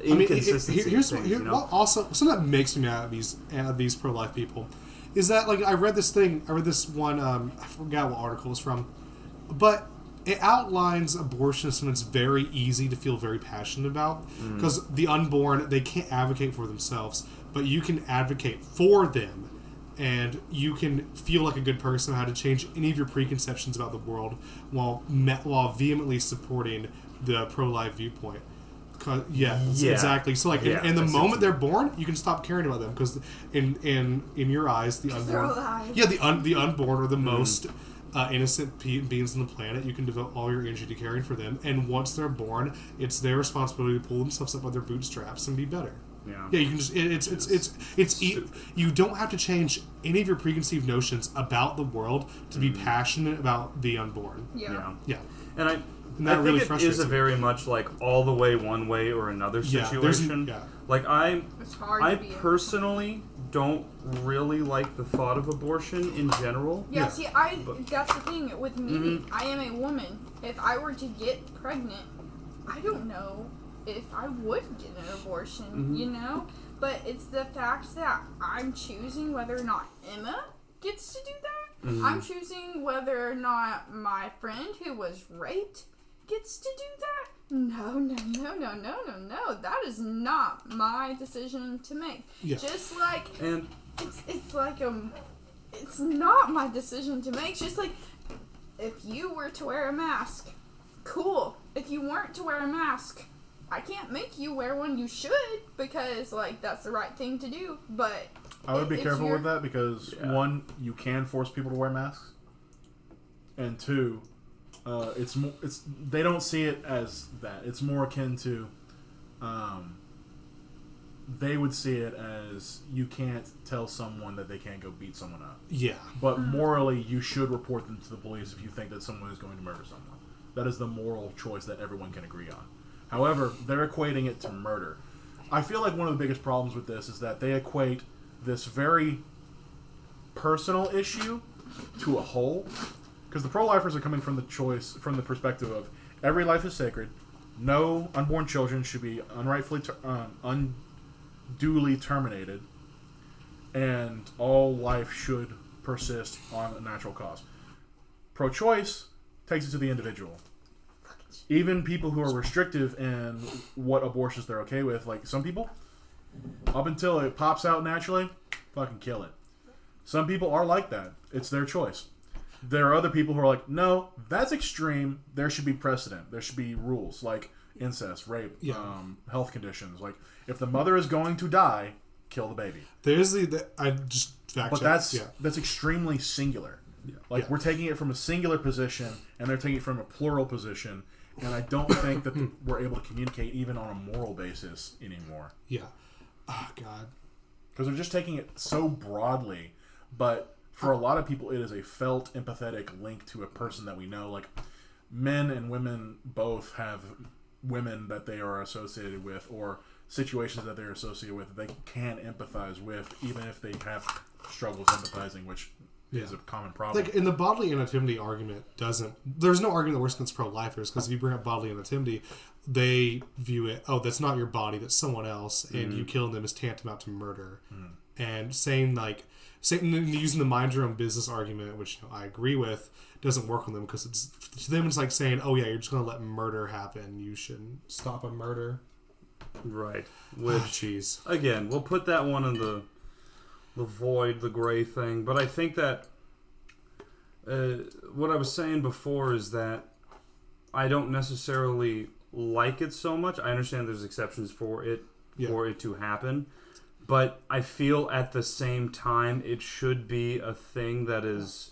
inconsistency. Here's of things, what also something that makes me mad at these pro-life people is that like I read this one I forgot what article it was from, but it outlines abortion and it's very easy to feel very passionate about because the unborn, they can't advocate for themselves, but you can advocate for them. And you can feel like a good person how to change any of your preconceptions about the world while vehemently supporting the pro-life viewpoint. Yeah, exactly. So like, in the moment they're born, you can stop caring about them because in your eyes, the unborn, the unborn are the most innocent beings on the planet. You can devote all your energy to caring for them, and once they're born, it's their responsibility to pull themselves up by their bootstraps and be better. Yeah, you can just you don't have to change any of your preconceived notions about the world to be passionate about the unborn. Yeah. And I think really it is a very much like all the way one way or another situation. Like I personally don't really like the thought of abortion in general. Yeah, see, that's the thing with me. I am a woman. If I were to get pregnant, I don't know if I would get an abortion, you know? But it's the fact that I'm choosing whether or not Emma gets to do that. I'm choosing whether or not my friend who was raped gets to do that. No. That is not my decision to make. Yeah. Just like, it's like, it's not my decision to make. Just like, if you were to wear a mask, cool. If you weren't to wear a mask, I can't make you wear one. You should, because like that's the right thing to do. But I would be careful with that because one, you can force people to wear masks, and two, they don't see it as that. It's more akin to, they would see it as you can't tell someone that they can't go beat someone up. Yeah. But morally, you should report them to the police if you think that someone is going to murder someone. That is the moral choice that everyone can agree on. However, they're equating it to murder. I feel like one of the biggest problems with this is that they equate this very personal issue to a whole. Because the pro-lifers are coming from the perspective of every life is sacred, no unborn children should be unduly terminated, and all life should persist on a natural cause. Pro-choice takes it to the individual. Even people who are restrictive in what abortions they're okay with, like some people, up until it pops out naturally, fucking kill it. Some people are like that. It's their choice. There are other people who are like, no, that's extreme. There should be precedent. There should be rules like incest, rape, health conditions. Like, if the mother is going to die, kill the baby. There's I just fact but that's extremely singular. Yeah. We're taking it from a singular position, and they're taking it from a plural position. And I don't think that we're able to communicate even on a moral basis anymore. Yeah. Oh, God. Because they're just taking it so broadly. But for a lot of people, it is a felt, empathetic link to a person that we know. Like, men and women both have women that they are associated with or situations that they're associated with that they can empathize with, even if they have struggles empathizing, which is a common problem. Like, in the bodily anonymity argument, there's no argument that works against pro-lifers, because if you bring up bodily anonymity, they view it, that's not your body, that's someone else, and you killing them is tantamount to murder. And using the mind your own business argument, which I agree with, doesn't work on them, because to them it's like saying, you're just going to let murder happen, you shouldn't stop a murder. Right. Which, again, we'll put that one in the void, the gray thing. But I think that what I was saying before is that I don't necessarily like it so much. I understand there's exceptions for it to happen, but I feel at the same time it should be a thing that is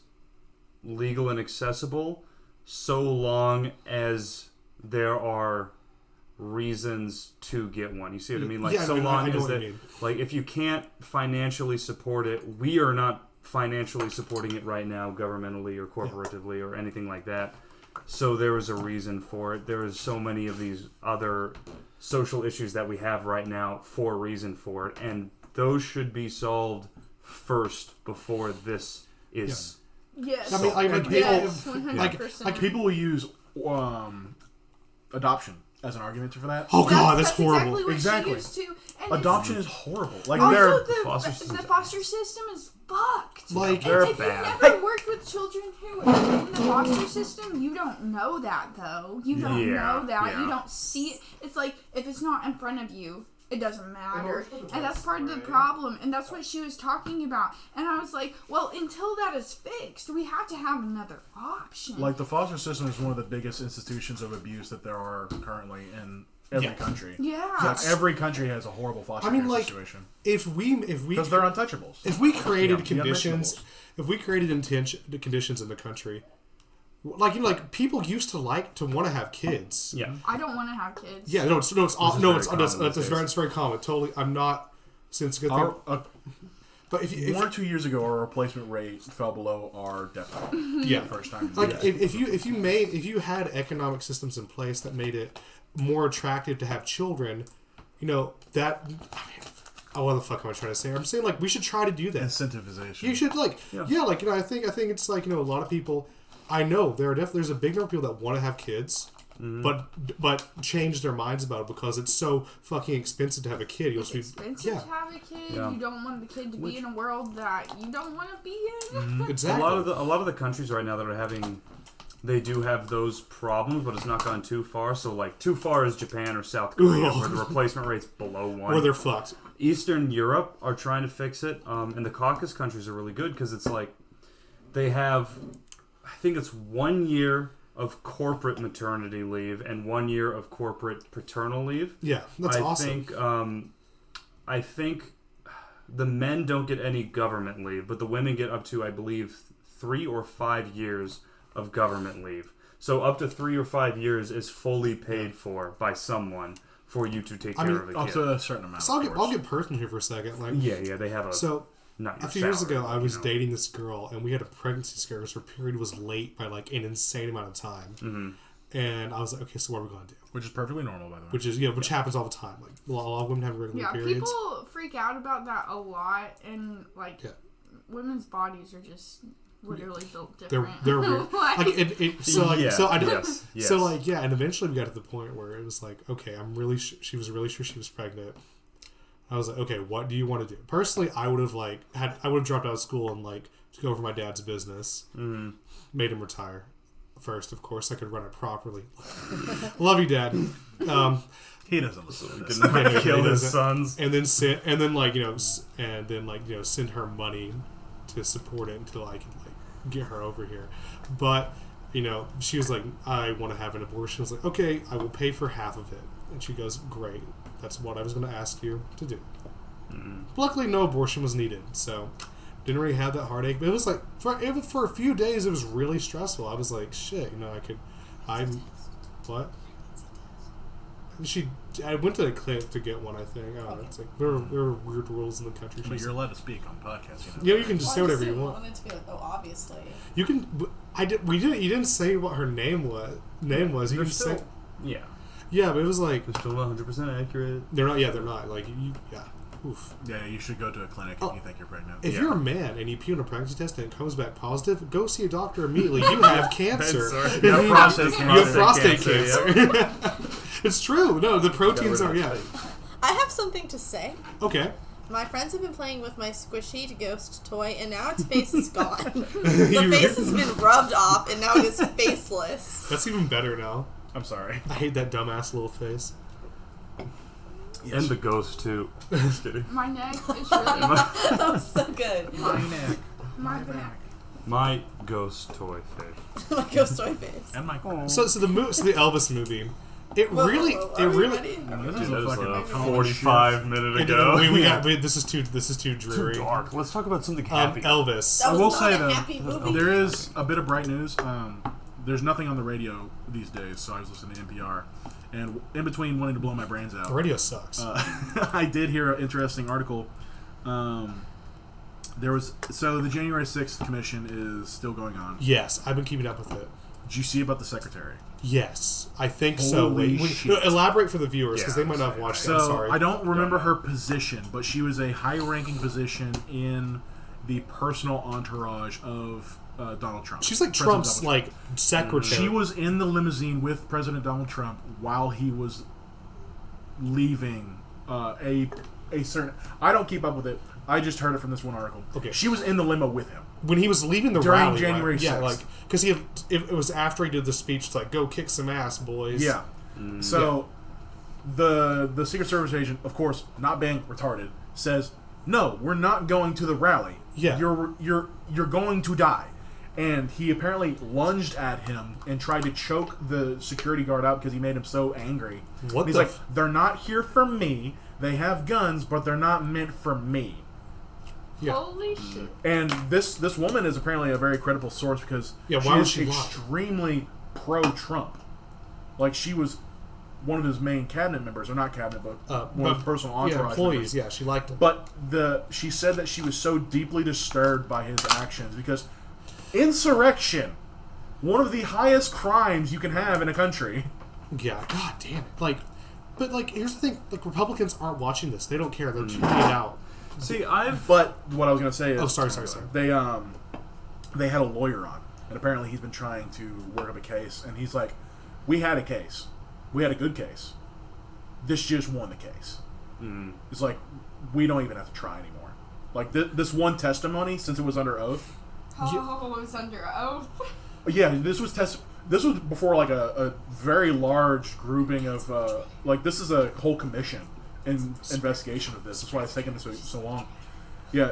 legal and accessible, so long as there are reasons to get one. You see what I mean? Like, long as that, like, if you can't financially support it, we are not financially supporting it right now, governmentally or corporatively or anything like that. So there is a reason for it. There is so many of these other social issues that we have right now for a reason for it, and those should be solved first before this is. Yes. I mean, like people will use adoption as an argument for that. Oh God, that's horrible. Exactly. Adoption is horrible. Like, the foster system is fucked. Like, if you've never worked with children who are in the foster system, you don't know that, though. You don't know that. Yeah. You don't see it. It's like, if it's not in front of you, it doesn't matter. And that's part of the problem. And that's what she was talking about. And I was like, well, until that is fixed, we have to have another option. Like, the foster system is one of the biggest institutions of abuse that there are currently in every country. Yeah. Like, every country has a horrible foster care situation. If we Because they're untouchables. if we created Yeah, conditions, if we created the conditions in the country, like people used to want to have kids. Yeah. I don't want to have kids. Yeah, it's very common. Totally, I'm not. Since good thing. But if 1 or 2 years ago, our replacement rate fell below our death rate. Yeah, the first time. Like if you had economic systems in place that made it more attractive to have children, what the fuck am I trying to say? I'm saying like we should try to do that. Incentivization. You should I think it's like a lot of people. I know there's a big number of people that want to have kids, but change their minds about it because it's so fucking expensive to have a kid. It's expensive to have a kid. Yeah. You don't want the kid to be in a world that you don't want to be in. Exactly. A lot of the countries right now that are having, they do have those problems, but it's not gone too far. So like too far is Japan or South Korea, where the replacement rate's below 1. Or they're fucked. Eastern Europe are trying to fix it, and the Caucasus countries are really good because it's like they have, I think it's 1 year of corporate maternity leave and 1 year of corporate paternal leave. Yeah, that's awesome. I think the men don't get any government leave, but the women get up to, I believe, 3 or 5 years of government leave. So up to 3 or 5 years is fully paid for by someone for you to take care of a kid. Up to a certain amount. So I'll get personal here for a second. Like, yeah, they have a. So not a few years ago, I was dating this girl, and we had a pregnancy scare because her period was late by like an insane amount of time. Mm-hmm. And I was like, okay, so what are we going to do? Which is perfectly normal, by the way. Which happens all the time. Like a lot of women have regular periods. People freak out about that a lot, and like women's bodies are just literally built different. They're weird. And eventually we got to the point where it was like, okay, I'm really she was really sure she was pregnant. I was like, okay, what do you want to do? Personally, I would have dropped out of school and like to go over my dad's business, made him retire first. Of course, I could run it properly. Love you, Dad. He doesn't listen. Kill his sons, and then send her money to support it until I can get her over here. But she was like, I want to have an abortion. I was like, okay, I will pay for half of it. And she goes, great, that's what I was going to ask you to do. Luckily no abortion was needed, so didn't really have that heartache. But it was like for a few days it was really stressful. I was like, shit, I went to the clinic to get one, I think. I don't know. It's like there are weird rules in the country. But you're allowed to speak on podcasts. You can just say whatever you want. I wanted to be like, oh, obviously. You can. You didn't say what her name was. You can say. Yeah. Yeah, but it was like they're still 100% accurate. They're not. Yeah, they're not. Like Oof. Yeah, you should go to a clinic if you think you're pregnant. If you're a man and you pee on a pregnancy test and it comes back positive, go see a doctor immediately. You have cancer. You have prostate cancer. Yep. It's true. No, the proteins are. Yeah. I have something to say. Okay. My friends have been playing with my squishy ghost toy, and now its face is gone. The face has been rubbed off, and now it is faceless. That's even better now. I'm sorry. I hate that dumbass little face. Yes. And the ghost too. Just kidding. My neck is really. That was so good. My neck. My back. My ghost toy face. My ghost toy face. And my. So the Elvis movie. It really. This was like 45 minutes ago. This is too dreary. Too dark. Let's talk about something happy. Elvis. I will say though, there is a bit of bright news. There's nothing on the radio these days, so I was listening to NPR. And in between wanting to blow my brains out, the radio sucks. I did hear an interesting article. The January 6th commission is still going on. Yes, I've been keeping up with it. Did you see about the secretary? Yes, I think Holy so. shit. Elaborate for the viewers because they might not have watched it. I'm sorry. I don't remember her position, but she was a high-ranking position in the personal entourage of Donald Trump. She's like Trump's like secretary. She was in the limousine with President Donald Trump while he was leaving a certain. I don't keep up with it. I just heard it from this one article. Okay. She was in the limo with him. when he was leaving the During rally, January right? Yeah, 6th. like because it was after he did the speech. It's like, go kick some ass, boys. Yeah. So the Secret Service agent, of course, not being retarded, says, "No, we're not going to the rally. Yeah. You're going to die." And he apparently lunged at him and tried to choke the security guard out because he made him so angry. What And he's the like, "They're not here for me. They have guns, but they're not meant for me." Yeah. Holy shit. And this woman is apparently a very credible source because Yeah, she why would is she lie? extremely pro-Trump. Like, she was one of his main cabinet members, or not cabinet, but one of his personal entourage Yeah, employees. members. Yeah, she liked him. But she said that she was so deeply disturbed by his actions because insurrection, one of the highest crimes you can have in a country. Yeah, god damn it. Like, but like, here's the thing: like, Republicans aren't watching this. They don't care. They're tuning it out. See, But what I was gonna say is, Oh, sorry. they had a lawyer on, and apparently he's been trying to work up a case, and he's like, "We had a case, we had a good case. This just won the case. It's like we don't even have to try anymore. Like this one testimony, since it was under oath." Oh, it was under oath. Yeah, this was before like a very large grouping of like this is a whole commission investigation of this. That's why it's taken so long. Yeah,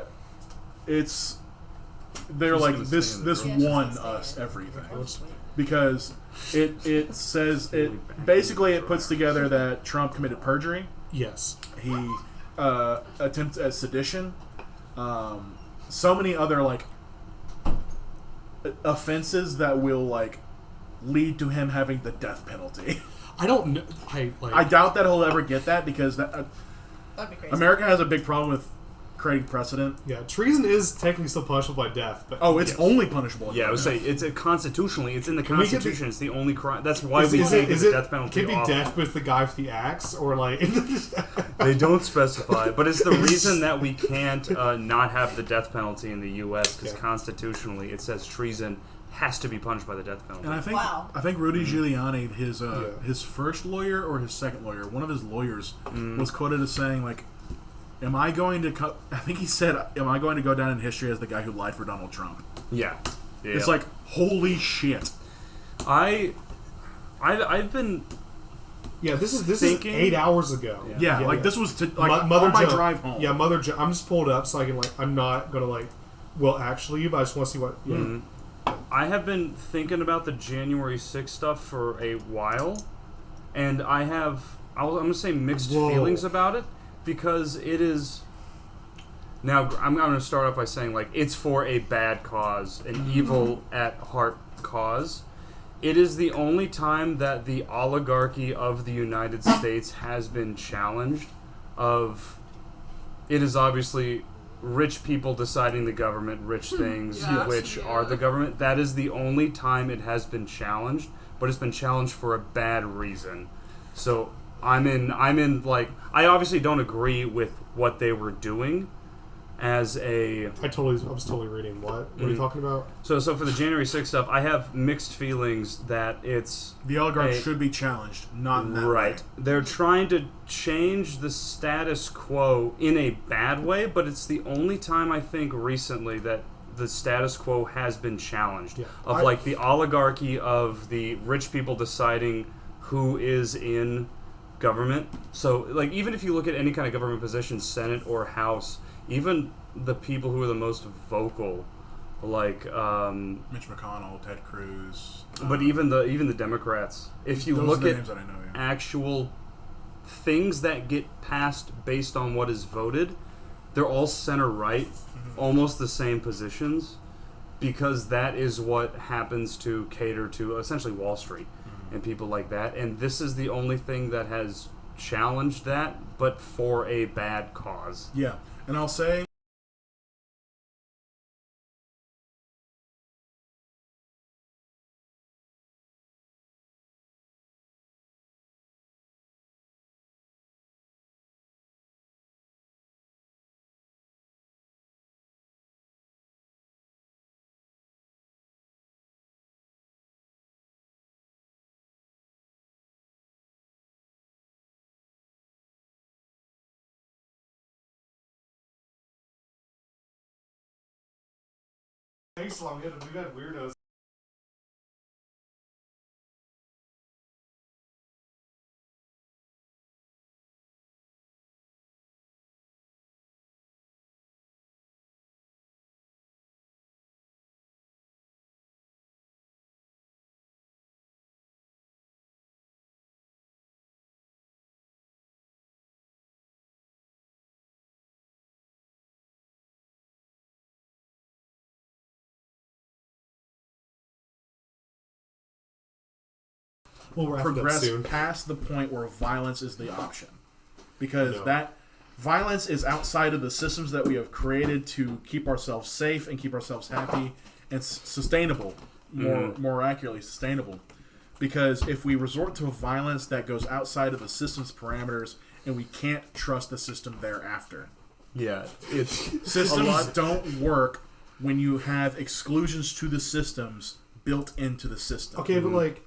they're She's like gonna this stay in the this room. Yeah, she's won gonna stay us in the everything Hopefully. because it says it basically it puts together that Trump committed perjury. Yes. He attempted at sedition. So many other like offenses that will like lead to him having the death penalty. I don't know. I doubt that he'll ever get that because That'd be crazy. America has a big problem with creating precedent. Yeah, treason is technically still punishable by death. But Oh, it's only punishable. yeah, I would say constitutionally, it's in the we get Constitution. It's the only crime. That's why is we it, take is the it death penalty can it be off. death with the guy with the axe or like? They don't specify, but it's the reason that we can't not have the death penalty in the U.S. because Yeah. constitutionally it says treason has to be punished by the death penalty. And Wow. I think Rudy Giuliani, his first lawyer or his second lawyer, one of his lawyers, was quoted as saying like, "Am I going to?" I think he said, "Am I going to go down in history as the guy who lied for Donald Trump?" Yeah. It's like, holy shit. I've been Yeah, this is Thinking- 8 hours ago. Yeah, like this was on Mother my Joe. drive home. Yeah, Mother Joe. I'm just pulled up so I can like. I'm not gonna like. Well, actually, but I just want to see what. Yeah. I have been thinking about the January 6th stuff for a while, and I'm going to say mixed Whoa. feelings about it because it is. Now, I'm going to start off by saying, like, it's for a bad cause, an evil at heart cause. It is the only time that the oligarchy of the United States has been challenged. It is obviously rich people deciding the government, rich things, Yes. which Yeah. are the government. That is the only time it has been challenged, but it's been challenged for a bad reason. So I'm in like, I obviously don't agree with what they were doing as a... I was totally reading. What are you talking about? So for the January 6th stuff, I have mixed feelings that it's... The oligarchs a- should be challenged, not in that Right. way. They're trying to change the status quo in a bad way, but it's the only time I think recently that the status quo has been challenged. Yeah. Of like the oligarchy of the rich people deciding who is in government. So like even if you look at any kind of government position, Senate or House, even the people who are the most vocal, like Mitch McConnell, Ted Cruz. but even the Democrats, if you those look are the at names that I know, yeah. actual things that get passed based on what is voted, they're all center right, almost the same positions, because that is what happens to cater to essentially Wall Street and people like that. And this is the only thing that has challenged that, but for a bad cause. Yeah, and I'll say takes long. We've had weirdos. We'll wrap it up progress soon. past the point where violence is the option, because No. that violence is outside of the systems that we have created to keep ourselves safe and keep ourselves happy and sustainable. More accurately, sustainable. Because if we resort to violence that goes outside of the system's parameters, and we can't trust the system thereafter. Yeah, it's Systems don't work when you have exclusions to the systems built into the system. Okay, but like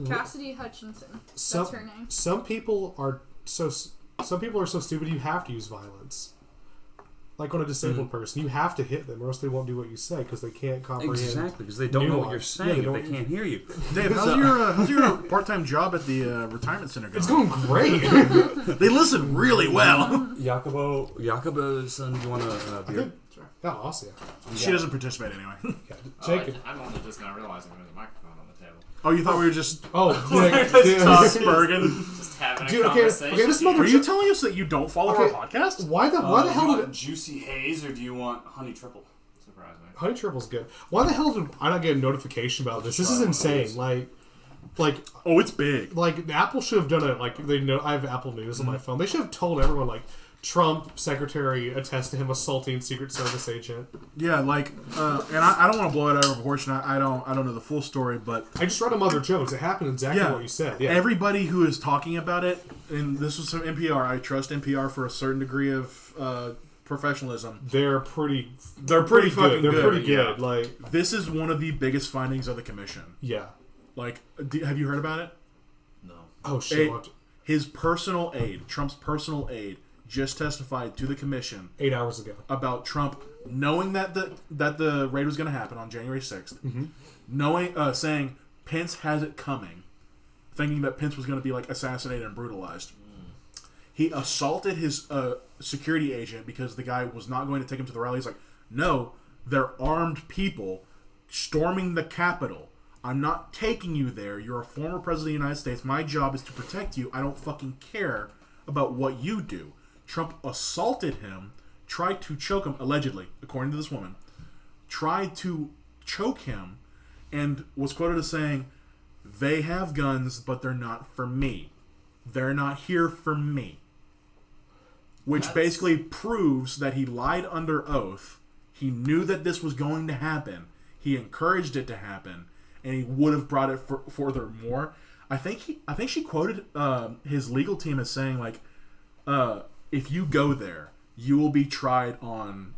Cassidy Hutchinson. That's some her name. some people are so stupid you have to use violence. Like on a disabled person, you have to hit them, or else they won't do what you say because they can't comprehend. exactly because they don't know what you're nuance. saying Yeah, if they can't hear you. Dave, how's your part-time job at the retirement center going? It's going great. They listen really well. Jacobo, son, do you want to beer? Oh, awesome. She doesn't participate anyway. Yeah. Jacob. I'm only just now realizing there's a microphone on the table. Oh, you thought we were just Just Bergen? Just having Dude, a okay, conversation. this mother. Are you telling us that you don't follow Okay. our podcast? Why the Do you hell want did Juicy Haze or do you want Honey Triple? Surprisingly. Honey Triple's good? Why the hell did I not get a notification about this? This is insane. Like Oh, it's big. Apple should have done it. Like they know I have Apple News on my phone. They should have told everyone like Trump secretary attests to him assaulting Secret Service agent. Yeah, and I don't want to blow it out of proportion. I don't know the full story, but I just read a Mother Jones. It happened exactly yeah, what you said. Yeah. everybody who is talking about it, and this was from NPR. I trust NPR for a certain degree of professionalism. They're pretty fucking good. They're good. pretty good. Yeah. Like This is one of the biggest findings of the commission. yeah. Have you heard about it? No. Oh shit. It- we'll have to- His personal aide, Trump's personal aide, just testified to the commission 8 hours ago. about Trump knowing that the raid was going to happen on January 6th, saying Pence has it coming, thinking that Pence was going to be like assassinated and brutalized. He assaulted his security agent because the guy was not going to take him to the rally. He's like, no, they're armed people storming the Capitol. I'm not taking you there. You're a former president of the United States. My job is to protect you. I don't fucking care about what you do. Trump assaulted him, tried to choke him, allegedly, according to this woman, tried to choke him, and was quoted as saying, they have guns, but they're not for me. They're not here for me. Which basically proves that he lied under oath. He knew that this was going to happen. He encouraged it to happen, and he would have brought it furthermore. I think she quoted his legal team as saying like, if you go there, you will be tried on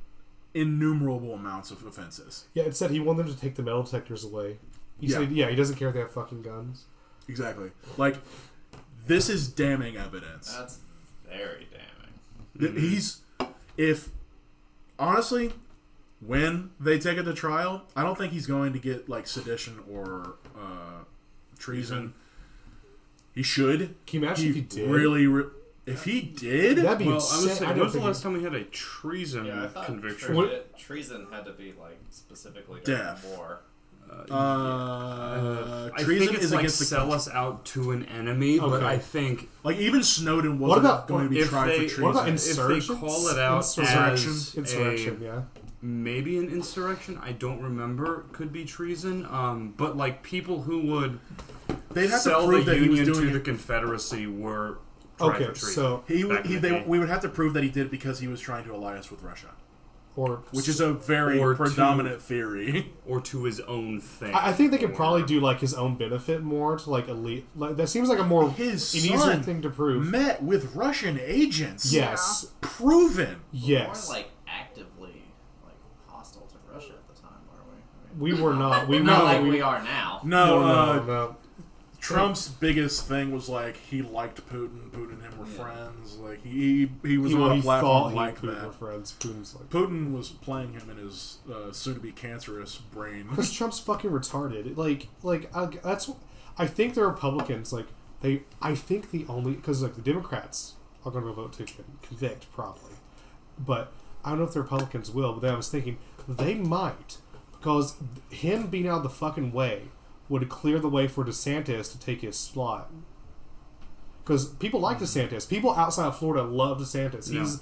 innumerable amounts of offenses. Yeah, it said he wanted them to take the metal detectors away. He said, he doesn't care if they have fucking guns. Exactly. Like, this is damning evidence. That's very damning. Honestly, when they take it to trial, I don't think he's going to get like sedition or treason. He should. Can you imagine if he did? If he did, That'd be Well, I was insane. saying, I when don't was the think last time we had a treason Yeah, I thought conviction? treason had to be like specifically during Death. the war. I treason think it's is like against the sell country. us out to an enemy, but Okay. I think Like even Snowden wasn't about- going to be if tried they- for what treason. What about if they insurgents? call it out Insurrection. as Insurrection, yeah. maybe an insurrection, I don't remember, could be treason. But like people who would They'd have to sell prove the that he was Union doing to the it. Confederacy were tried Okay, for treason. so We day. would have to prove that he did it because he was trying to alliance with Russia, or which is a very Or predominant theory. or to his own thing. I think they could or- probably do like his own benefit more to like elite. Like that seems like a more His an easier son thing to prove. met with Russian agents. Yes, Proven. yes. We weren't like actively like hostile to Russia at the time, were we? I mean, We were not. We not were like we, we are now. No, no. Trump's biggest thing was like he liked Putin. Putin and him were friends. Like he was on a platform like Putin that. were friends. Putin's like Putin was playing him in his soon-to-be cancerous brain. because Trump's fucking retarded. That's. I think the Republicans I think the only because the Democrats are going to vote to convict probably, but I don't know if the Republicans will. But then I was thinking they might because him being out of the fucking way would clear the way for DeSantis to take his slot. Because people like DeSantis. People outside of Florida love DeSantis.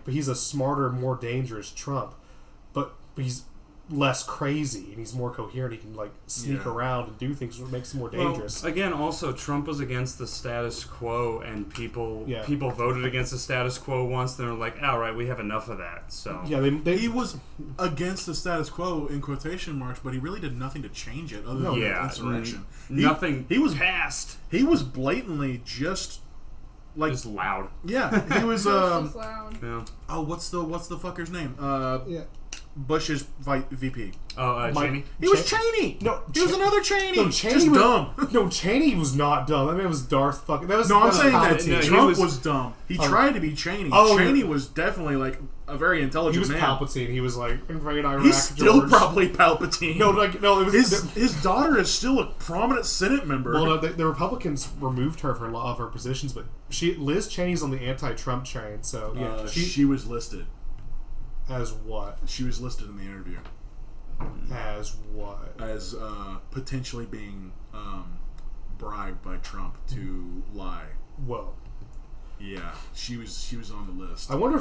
He's a smarter, more dangerous Trump, but he's less crazy and he's more coherent. He can sneak around and do things that makes him more dangerous. Well, again, also Trump was against the status quo, and people voted against the status quo once. They're like, "All right, we have enough of that." So he was against the status quo in quotation marks, but he really did nothing to change it other than insurrection. Nothing. He was passed. He was blatantly just loud. Yeah, he was. Just loud. Yeah. Oh, what's the fucker's name? Bush's VP. Cheney. He was Cheney. No, he was another Cheney. No, Cheney just was dumb. No, Cheney was not dumb. That man was Darth fucking. I'm saying that Trump was dumb. He tried to be Cheney. Cheney was definitely a very intelligent man. He was Palpatine. He was invade Iraq. He's still probably Palpatine. No, it was his daughter is still a prominent Senate member. Well, no, the Republicans removed her from a lot of her positions, but Liz Cheney's on the anti-Trump train. So yeah, she was listed. As what? She was listed in the interview. As what? As potentially being bribed by Trump to lie. Whoa. Yeah, she was on the list. I wonder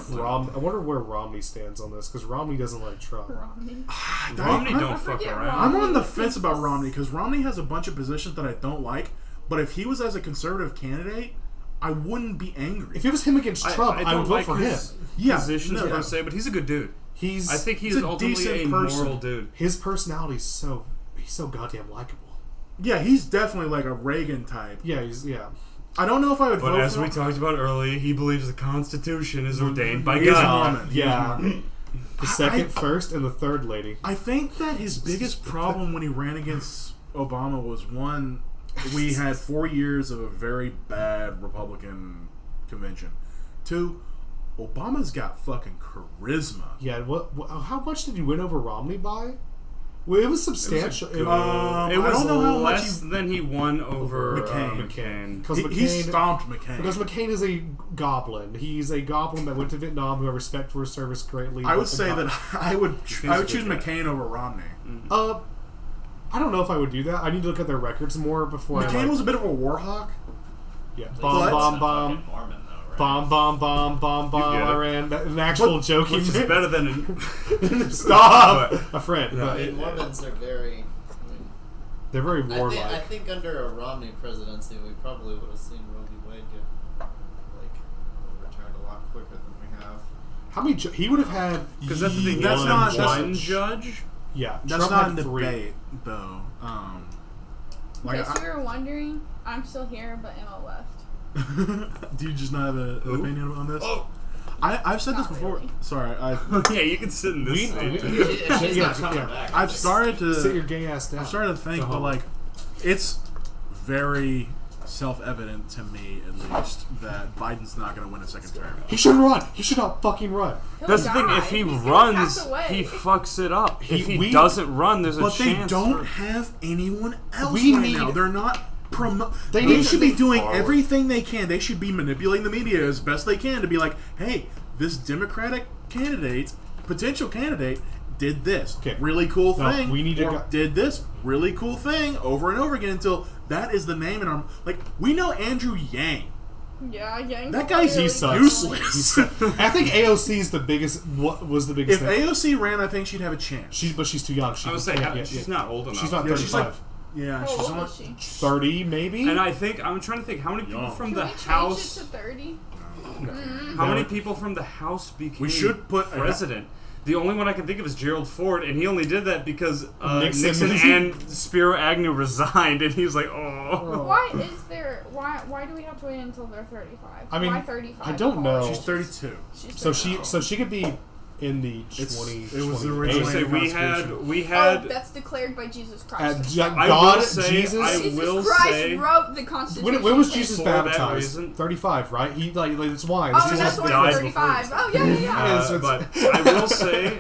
where Romney stands on this because Romney doesn't like Trump. Romney don't fuck around. I'm on the fence about Romney because Romney has a bunch of positions that I don't like. But if he was as a conservative candidate, I wouldn't be angry. If it was him against Trump, I would vote for him. Positions per se, but he's a good dude. I think he's ultimately a moral dude. His personality's he's so goddamn likable. Yeah, he's definitely like a Reagan type. Yeah, I don't know if I would vote for him. But as we talked about earlier, he believes the Constitution is ordained by God. Yeah. The second, first, and the third lady. I think that his biggest problem when he ran against Obama was, one, we had 4 years of a very bad Republican convention. 2, Obama's got fucking charisma. Yeah, how much did you win over Romney by? Well, it was substantial. It was less than he won over McCain. He stomped McCain. Because McCain is a goblin. He's a goblin that went to Vietnam who I respect for his service greatly. I would say that I would choose McCain over Romney. I don't know if I would do that. I need to look at their records more before McCain was a bit of a war hawk. Yeah. Bomb. Mormon, though, right? Bomb, Iran. An actual joking. Which is better than Stop! A friend. I mean, Mormons are very... they're very warlike. I think under a Romney presidency, we probably would have seen Roe v. Wade get overturned a lot quicker than we have. How many... he would have had... Because that's the thing. That's not one judge. Yeah. That's not in debate, though. In case you were wondering, I'm still here, but Emma left. Do you just not have an opinion on this? Oh. I've said this before. Really. Sorry. Yeah, you can sit in this seat. If she's not coming back. I've started to sit your gay ass down. I've started to think, but it's very self-evident to me, at least, that Biden's not going to win a second term. He shouldn't run. He should not fucking run. That's the thing. If he runs, he fucks it up. If he doesn't run, there's a chance. But they don't have anyone else now. They're not. They should be doing everything they can. They should be manipulating the media as best they can to be like, hey, this Democratic candidate, potential candidate, did this really cool thing. We need to did this really cool thing over and over again until that is the name in our we know Andrew Yang. Yeah, Yang. That guy's useless. I think AOC is the biggest. What was the biggest? If AOC ran, I think she'd have a chance. But she's too young. I would say she's not old enough. She's not 35. Yeah, she's only 30, maybe. And I'm trying to think how many people from the House. House. It to 30? How many people from the House became we should put president? The only one I can think of is Gerald Ford, and he only did that because Nixon and Spiro Agnew resigned, and he was like, oh. Why do we have to wait until they're 35? I mean, why 35? I don't know. She's 32. So she could be in the it was 20. originally we had Oh, that's declared by Jesus Christ. I God, will say- Jesus. I Jesus will Christ say- wrote the Constitution. When was Jesus For that baptized? reason- 35, right? He like it's wine. Oh, Jesus that's why died it's 35. before Oh, yeah. Yeah, so it's-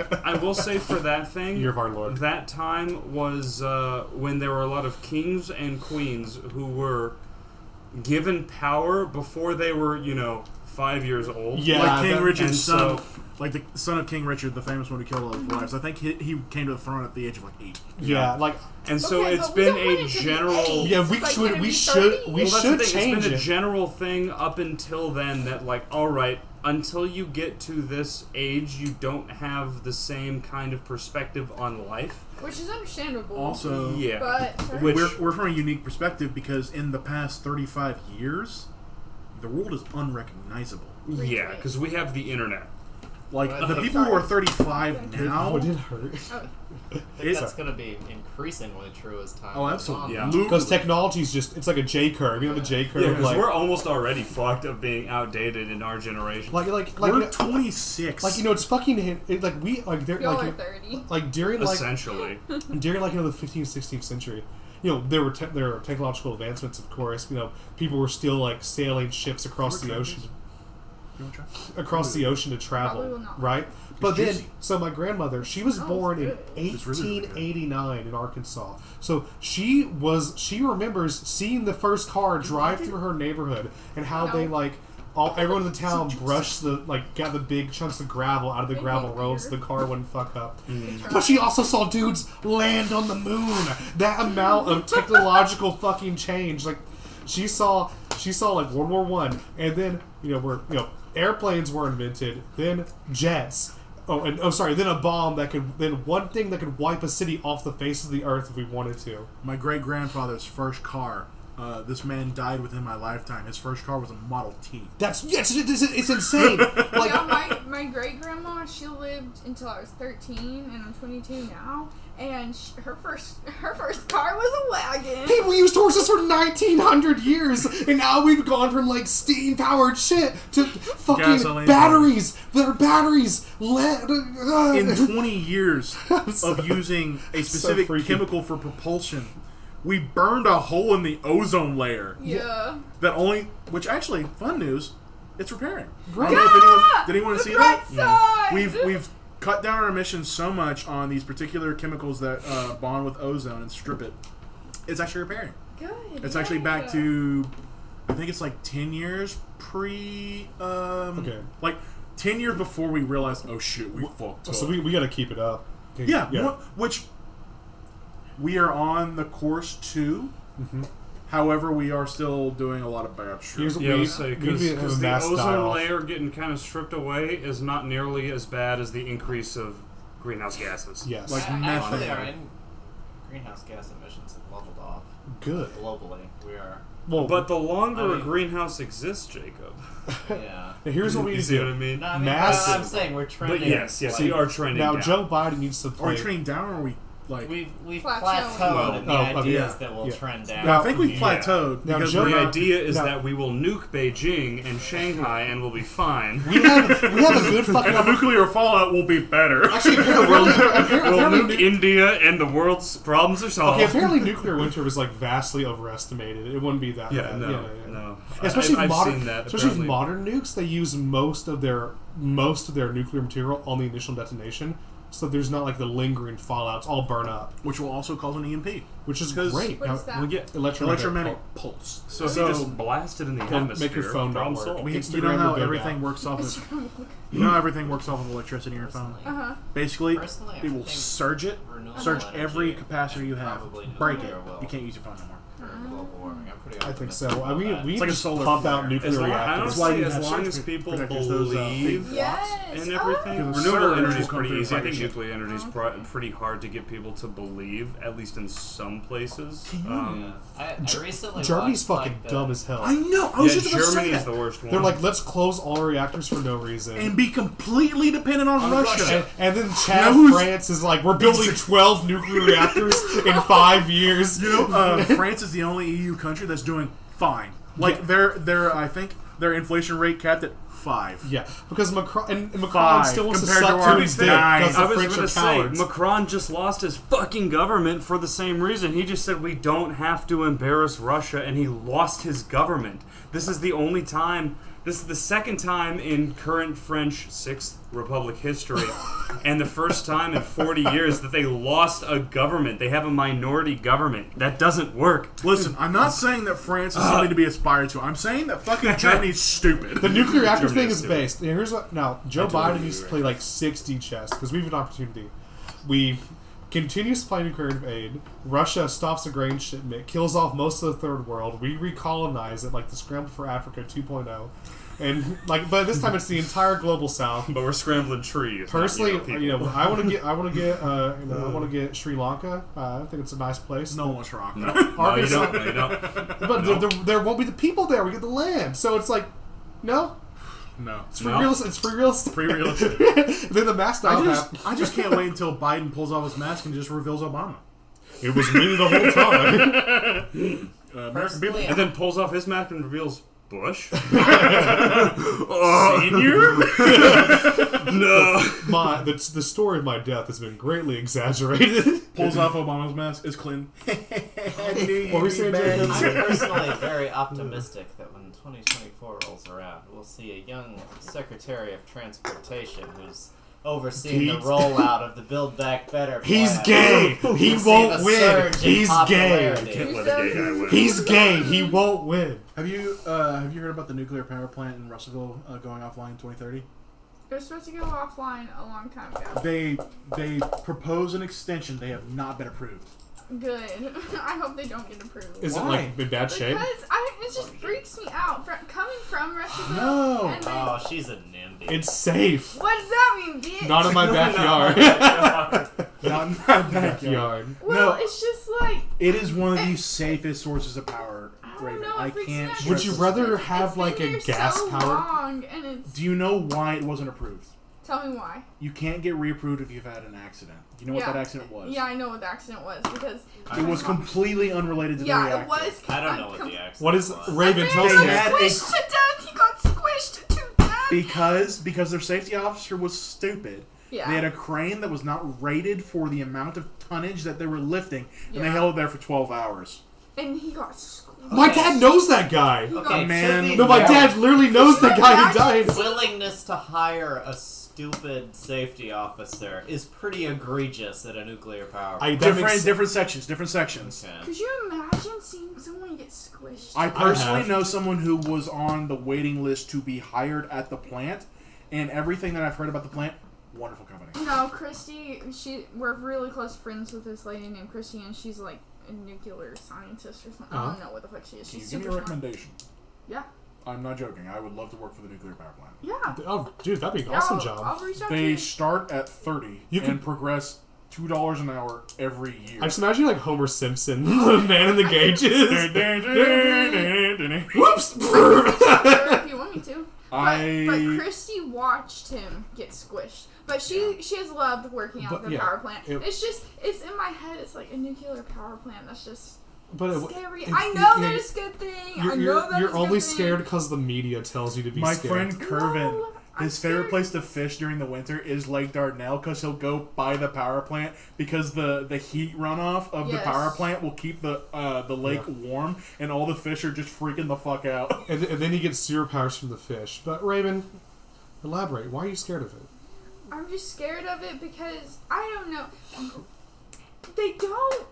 but I will say for that thing, Year of our Lord. that time was when there were a lot of kings and queens who were given power before they were, 5 years old. Yeah, like King that- Richard's and son, so- like the son of King Richard, the famous one who killed all his wives. I think he came to the throne at the age of 8. Yeah, like And so Okay, it's but we been don't want a it to be general. eight. yeah, we Like, should can it we be should 30? we Well, that's should the thing. change It's been a it. general thing up until then that, like, all right, until you get to this age, you don't have the same kind of perspective on life. Which is understandable. Also, Yeah. But Which- we're from a unique perspective because in the past 35 years, the world is unrecognizable. Yeah, because we have the internet. Like Well, the I'm people who are 35 Oh, now. it did hurt. I think It's- that's going to be increasingly true as time Oh, goes absolutely. Yeah. Because technology's just—it's like a J curve. You know the J curve, Yeah, because like, we're almost already fucked of being outdated in our generation. like We're 26. it's fucking like we like they're y'all are like 30. like during like Essentially. during like the 15th 16th century, there were technological advancements, of course. People were still like sailing ships across the ocean You wanna try? to Probably travel, will not. right? But then, juicy. so my grandmother, she was Oh, born in it's good. It's really, really good. 1889 in Arkansas. So she remembers seeing the first car drive through her neighborhood and how No. they like everyone in the town brushed got the big chunks of gravel out of the They gravel hate roads so beer. the car wouldn't fuck up. Mm. But she also saw dudes land on the moon. That amount of technological fucking change. Like she saw like World War One, and then airplanes were invented, then jets. Then a bomb then one thing that could wipe a city off the face of the earth if we wanted to. My great grandfather's first car. This man died within my lifetime. His first car was a Model T. It's insane. Like My great grandma, she lived until I was 13, and I'm 22 now. And her first car was a wagon. people used horses for 1900 years, and now we've gone from like steam powered shit to fucking Gasoline. batteries. They're batteries. In 20 years of using a So specific freaky. chemical for propulsion, we burned a hole in the ozone layer. Yeah. Which actually, fun news, it's repairing. Right. I don't know if did anyone The see bright that? side! We've cut down our emissions so much on these particular chemicals that bond with ozone and strip it. It's actually repairing. Good. It's actually back to, I think it's like 10 years Okay. like 10 years before we realized, oh shit, we fucked up. So we got to keep it up. Yeah, which we are on the course to. Mm-hmm. However, we are still doing a lot of bad shit. Here's what Yeah, I we would say, we need to have because a the mass ozone die-off. layer getting kind of stripped away is not nearly as bad as the increase of greenhouse gases. Yes. Like Actually, methane. our greenhouse gas emissions have leveled off Good. globally. We are, Well, But the longer I a mean- greenhouse exists, Jacob. yeah. here's what we You need to see what I do. mean? No, I mean, Massive. I'm saying we're trending. But yes, like, we are trending Now, down. Joe Biden needs to Are play. we trending down or are we like... We've Plateaued. plateaued, and the idea yeah. is that we'll Yeah. trend down. I think we've Yeah. plateaued Now, because Joe- we're The not... idea is No. that we will nuke Beijing and Shanghai and we'll be fine. we have a good fucking. And the nuclear fallout will be better. Actually, apparently, We'll nuke India and the world's problems are solved. okay, apparently nuclear winter was like vastly overestimated. It wouldn't be that Yeah, bad. no. Especially I've modern, seen that, especially with apparently. modern nukes, they use most of their nuclear material on the initial detonation, so there's not like the lingering fallouts all burn up, Which will also cause an EMP. which is 'Cause- great. What Now, is that? We get Electromagnetic pulse. so if you just blast it in the Make atmosphere. your phone problem not work. solved. You Instagram know how will go everything down. works off of... everything works off of electricity in your phone? Uh-huh. Basically, Personally, I it will think surge it, renewable surge energy every capacitor you have, probably break it. nuclear will You can't use your phone no more. curb global warming. I'm pretty I think optimistic so. about We that. we It's like a just solar pump flare. out nuclear As long, reactors. honestly, you as have long large as people projectors, those, believe big Yes. and Oh, everything, Because renewable surge energy is will come pretty through easy. I think radiation. nuclear energy is pretty hard to get people to believe, at least in some places. Yeah. I recently Germany's watched, fucking like, dumb as hell. I know. I was Yeah, just about to say Germany is that. the worst one. They're like, let's close all our reactors for no reason. And be completely dependent on Russia. And then Chad Now who's- France is like, we're building 12 nuclear reactors in 5 years. You know, France is the only EU country that's doing fine. Like their I think their inflation rate capped at 5. Yeah, because Macron 5 still wants to compared suck to our to his dick 9. because I the was French going are to say, cowards. Macron just lost his fucking government for the same reason. He just said we don't have to embarrass Russia, and he lost his government. This is the only time. This is the second time in current French Sixth Republic history, and the first time in 40 years that they lost a government. They have a minority government. That doesn't work. Listen, I'm not saying that France is something to be aspired to. I'm saying that fucking Germany's stupid. The nuclear reactor Germany thing is is stupid. based. Here's what. Now, Joe Biden used to play like 60 chess because we have an opportunity. We continue supplying nuclear aid. Russia stops a grain shipment, kills off most of the third world. We recolonize it like the Scramble for Africa 2.0. And but this time it's the entire global south. But we're scrambling trees. Personally, not, people. I want to get Sri Lanka. I think it's a nice place. No one's wrong. No, you Arkansas- don't. No, you don't. But there won't be the people there. We get the land, so it's like, no, No. it's free real estate. It's free real estate. Free real estate. Then the mass style I just can't wait until Biden pulls off his mask and just reveals Obama. It was me the whole time. American people. Personally, And then pulls off his mask and reveals Bush. Senior? No. The story of my death has been greatly exaggerated. Pulls off Obama's mask. It's Clinton. What were we saying, Jacob? I'm personally very optimistic that when 2024 rolls around, we'll see a young Secretary of Transportation who's overseeing the rollout of the Build Back Better plan. He's gay. He Receive won't a win. surge in He's gay. popularity. Can't let a gay guy win. He's gay. He won't win. Have you heard about the nuclear power plant in Russellville going offline in 2030? It was supposed to go offline a long time ago. They propose an extension. They have not been approved. Good. I hope they don't get approved. Is it like in bad shape? Because it just freaks me out. Coming from Russiaville. No. And then, Oh, she's a NIMBY. It's safe. what does that mean, bitch? Not in my backyard. Not in my backyard. Backyard. Well, No. it's just like, It is one of the safest sources of power, I don't Raven. know. I It freaks me can't. out. stress Would you this rather enough. have it's like been a there gas so powered? long, and it's. Do you know why it wasn't approved? Tell me why. You can't get reapproved if you've had an accident. You know what Yeah. that accident was? Yeah, I know what the accident was because. It was completely unrelated to the Yeah, reactor. it was. I don't know what the accent What is was. Raven? Tell They me. had a- squished to death. He got squished to death. Because their safety officer was stupid. Yeah. They had a crane that was not rated for the amount of tonnage that they were lifting, and they Yeah. held it there for 12 hours. And he got squished. My dad knows that guy. He Okay, got man. to be No, my fair, dad literally knows the guy who died. willingness to hire a stupid safety officer is pretty egregious at a nuclear power plant. Different sections. Okay. Could you imagine seeing someone get squished? I personally have. know someone who was on the waiting list to be hired at the plant, and everything that I've heard about the plant, wonderful company. No, Christy. We're really close friends with this lady named Christy, and she's like a nuclear scientist or something. I don't know what the fuck she is. Can you She's give me super a smart. recommendation? Yeah. I'm not joking. I would love to work for the nuclear power plant. Yeah. Oh, dude, that'd be an Yeah, awesome I'll job. reach out to They you. start at 30 You and can- progress $2 an hour every year. I just imagine like Homer Simpson, the man in the gauges. Whoops! Sure, if you want me to. I- But Christy watched him get squished. But she has loved working out But, the yeah, power plant. it- It's in my head. It's like a nuclear power plant. That's just But scary. it- I know you- that it's a good thing. I You're, know you're, that you're it's a only good thing. scared because the media tells you to be My scared. friend Kervin, No, I'm his favorite scared. place to fish during the winter is Lake Dardanelle because he'll go by the power plant because the heat runoff of the Yes. power plant will keep the lake warm and all the fish are just freaking the fuck out. And then you get superpowers from the fish. But Raven, elaborate. Why are you scared of it? I'm just scared of it because I don't know. They don't.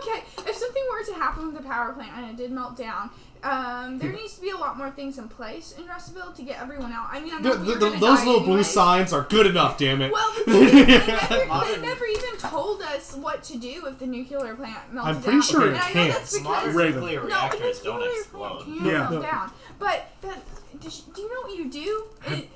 Okay, if something were to happen with the power plant and it did melt down, there needs to be a lot more things in place in Russellville to get everyone out. I mean, I know we were gonna Those die little blue anyways. signs are good enough, damn it. Well, the thing is, they never even told us what to do if the nuclear plant melted I'm pretty down. sure it And I know can't. that's Modern because Raven. nuclear no, reactors the don't nuclear explode. plant can Yeah. melt down. But do you know what you do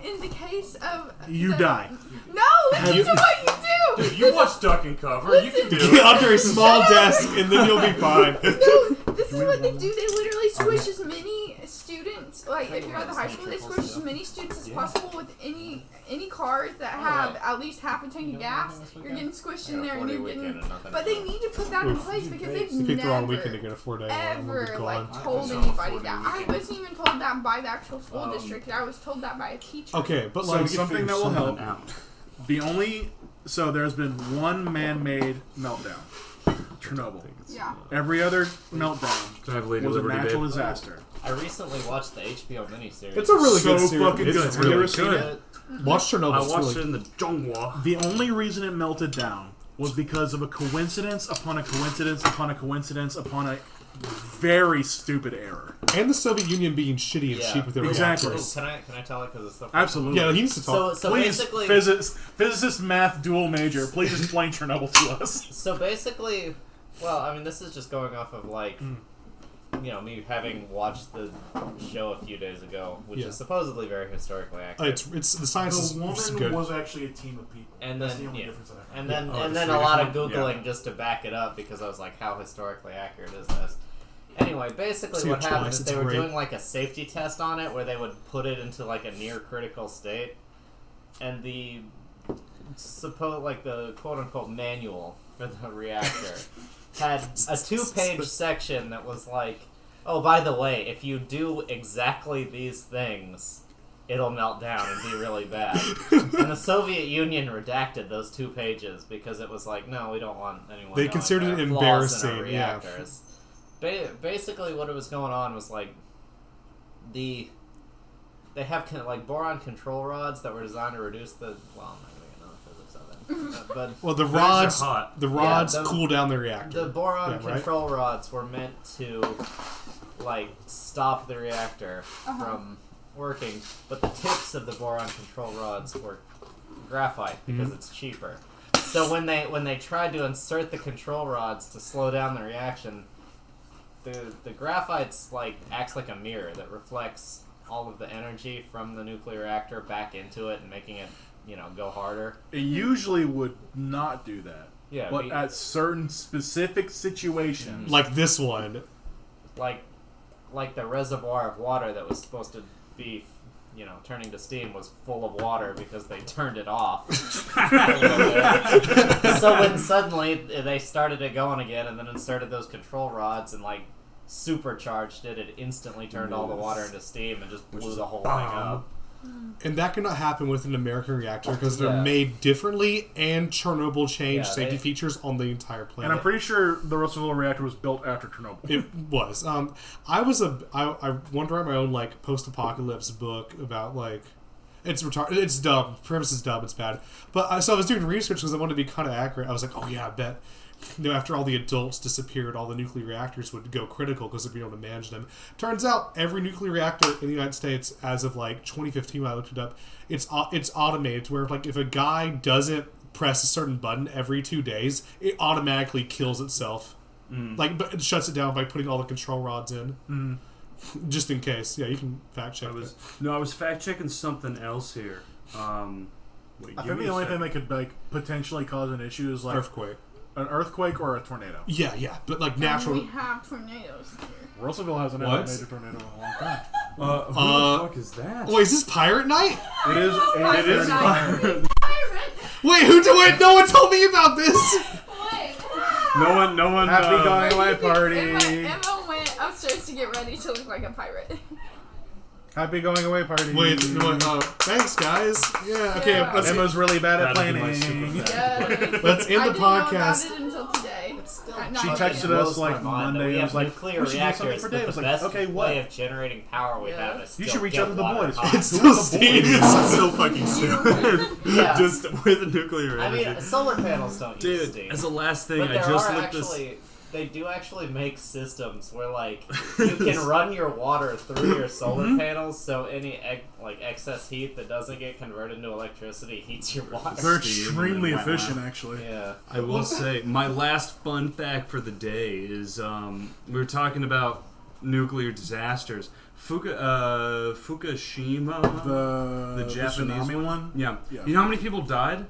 in the case of You the- die. No, listen to what you do. Dude, you watch Duck and Cover. You can do Get it. under a small desk and then you'll be fine. No, this is what they do. They literally squish as many students, like if you're at the high school, they squish as many students as possible with any cars that have at least half a tank of gas. You're getting squished in there, and you're getting. But they need to put that in place because they've You picked the wrong never weekend to get a 4-day ever one. like told anybody that. I wasn't even told that by the actual school district. I was told that by a teacher. Okay, but So like something that will help. Out. So there's been one man-made meltdown, Chernobyl. Yeah. Every other meltdown Can I have Lady was a Liberty, natural babe? disaster. I recently watched the HBO miniseries. it's a really So good series. fucking It's good. Have really you ever seen good. it? Watch Chernobyl. I it's watched really it in the Zhonghua. The only reason it melted down was because of a coincidence upon a coincidence upon a coincidence upon a very stupid error. And the Soviet Union being shitty and Yeah. cheap with their Exactly. reactors. Can I tell it because it's so Absolutely. Yeah, he needs to talk. So Please, basically, physicist, math, dual major, please explain Chernobyl to us. So basically, well, I mean, this is just going off of like, you know, me having watched the show a few days ago, which Yeah. is supposedly very historically accurate. It's the science is good. actually a team of people. And That's then the only yeah. difference that I And found. then Oh, and the then a Swedish lot of one? googling Yeah. just to back it up because I was like, how historically accurate is this? Anyway, basically See what it happened twice, is it's they were great. doing like a safety test on it where they would put it into like a near critical state, and the the quote unquote manual for the reactor had a 2-page section that was like, oh, by the way, if you do exactly these things, it'll melt down and be really bad. And the Soviet Union redacted those 2 pages because it was like, no, we don't want anyone. They knowing considered there it are flaws in our embarrassing, yeah. reactors. Basically, what was going on was like they have like boron control rods that were designed to reduce the I'm not gonna get into the physics of it, but Well, the Things rods, are hot. the rods the- cool down the reactor. the boron Yeah, right? control rods were meant to like stop the reactor from working, but the tips of the boron control rods were graphite because it's cheaper. So when they tried to insert the control rods to slow down the reaction, the graphite's like acts like a mirror that reflects all of the energy from the nuclear reactor back into it and making it, go harder. It usually would not do that. Yeah, But at certain specific situations. Like this one. like the reservoir of water that was supposed to be, turning to steam was full of water because they turned it off. So when suddenly they started it going again and then inserted those control rods and supercharged it, it instantly turned all the water into steam and just blew the whole thing up. And that cannot happen with an American reactor because they're Yeah. made differently, and Chernobyl changed Yeah, safety they- features on the entire planet. And I'm pretty sure the Russellville reactor was built after Chernobyl. It was. I wanted to write my own post-apocalypse book about it's retarded. It's dumb. Premise is dumb. It's bad. But so I was doing research because I wanted to be kind of accurate. I was like, oh yeah, I bet. After all the adults disappeared, all the nuclear reactors would go critical because they'd be able to manage them. Turns out, every nuclear reactor in the United States, as of 2015, when I looked it up, it's automated to where if a guy doesn't press a certain button every 2 days, it automatically kills itself. But it shuts it down by putting all the control rods in, just in case. Yeah, you can fact check. I was fact checking something else here. Wait, I give think me the a only second. thing that could potentially cause an issue is Earthquake. an earthquake or a tornado. Yeah, but And natural. we have tornadoes here. Russellville hasn't had What? a major tornado in a long time. Who the fuck is that? Wait, is this Pirate Night? It is. It is. Pirate. Wait, wait, no one told me about this! Wait. No one. Happy going away Emma party. went upstairs to get ready to look like a pirate. Happy going away party. Wait, thanks guys. Yeah, okay, Yeah. let's, Emma's really bad at That'd be my planning. super Yes. let's end I the didn't know podcast. about it until today. At She 9 texted p.m. us Blows my mind that Monday. we It have was like, nuclear we should do something reactors, for but Dave. I the was like, best okay, way what? of generating power we have is You still should reach get out to the water boys. hot. It's still steam. It's still fucking stupid. Yeah. Just with the nuclear I energy. mean, solar panels don't use Dude, steam. as a last thing, But I there just are looked this. actually, they do actually make systems where you can run your water through your solar panels, so any excess heat that doesn't get converted into electricity heats your water. They're Steve, extremely and then efficient, actually. Yeah. I will say, my last fun fact for the day is we were talking about nuclear disasters. Fukushima, The Japanese tsunami one. Yeah. Yeah. You know how many people died?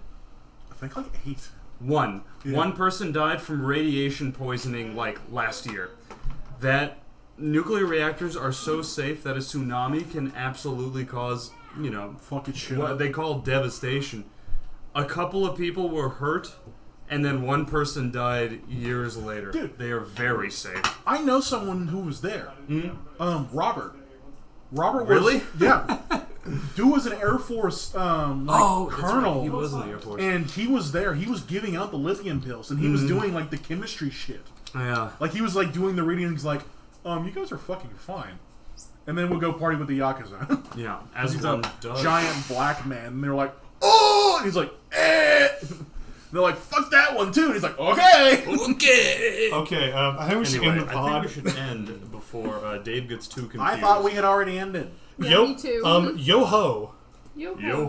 I think 8. One. Yeah. One person died from radiation poisoning last year. That nuclear reactors are so safe that a tsunami can absolutely cause, Fucking shit what up. they call devastation. A couple of people were hurt, and then one person died years later. Dude. They are very safe. I know someone who was there. Robert. Robert was... Really? Yeah. Dude was an Air Force That's colonel. right. He was in the Air Force. And he was there. He was giving out the lithium pills, and he was doing like the chemistry shit. Yeah. Like he was like doing the reading. And he's like, you guys are fucking fine. And then we'll go party with the Yakuza. Yeah. As He's one a does. giant black man, and they're like, oh! And he's like, eh! And they're like, fuck that one too. And he's like, okay. Okay. Okay, I think we should Anyway, end the I pod. think we should end before Dave gets too confused. I thought we had already ended. Yeah, Yo, me too. yo ho. Yo-ho. Yo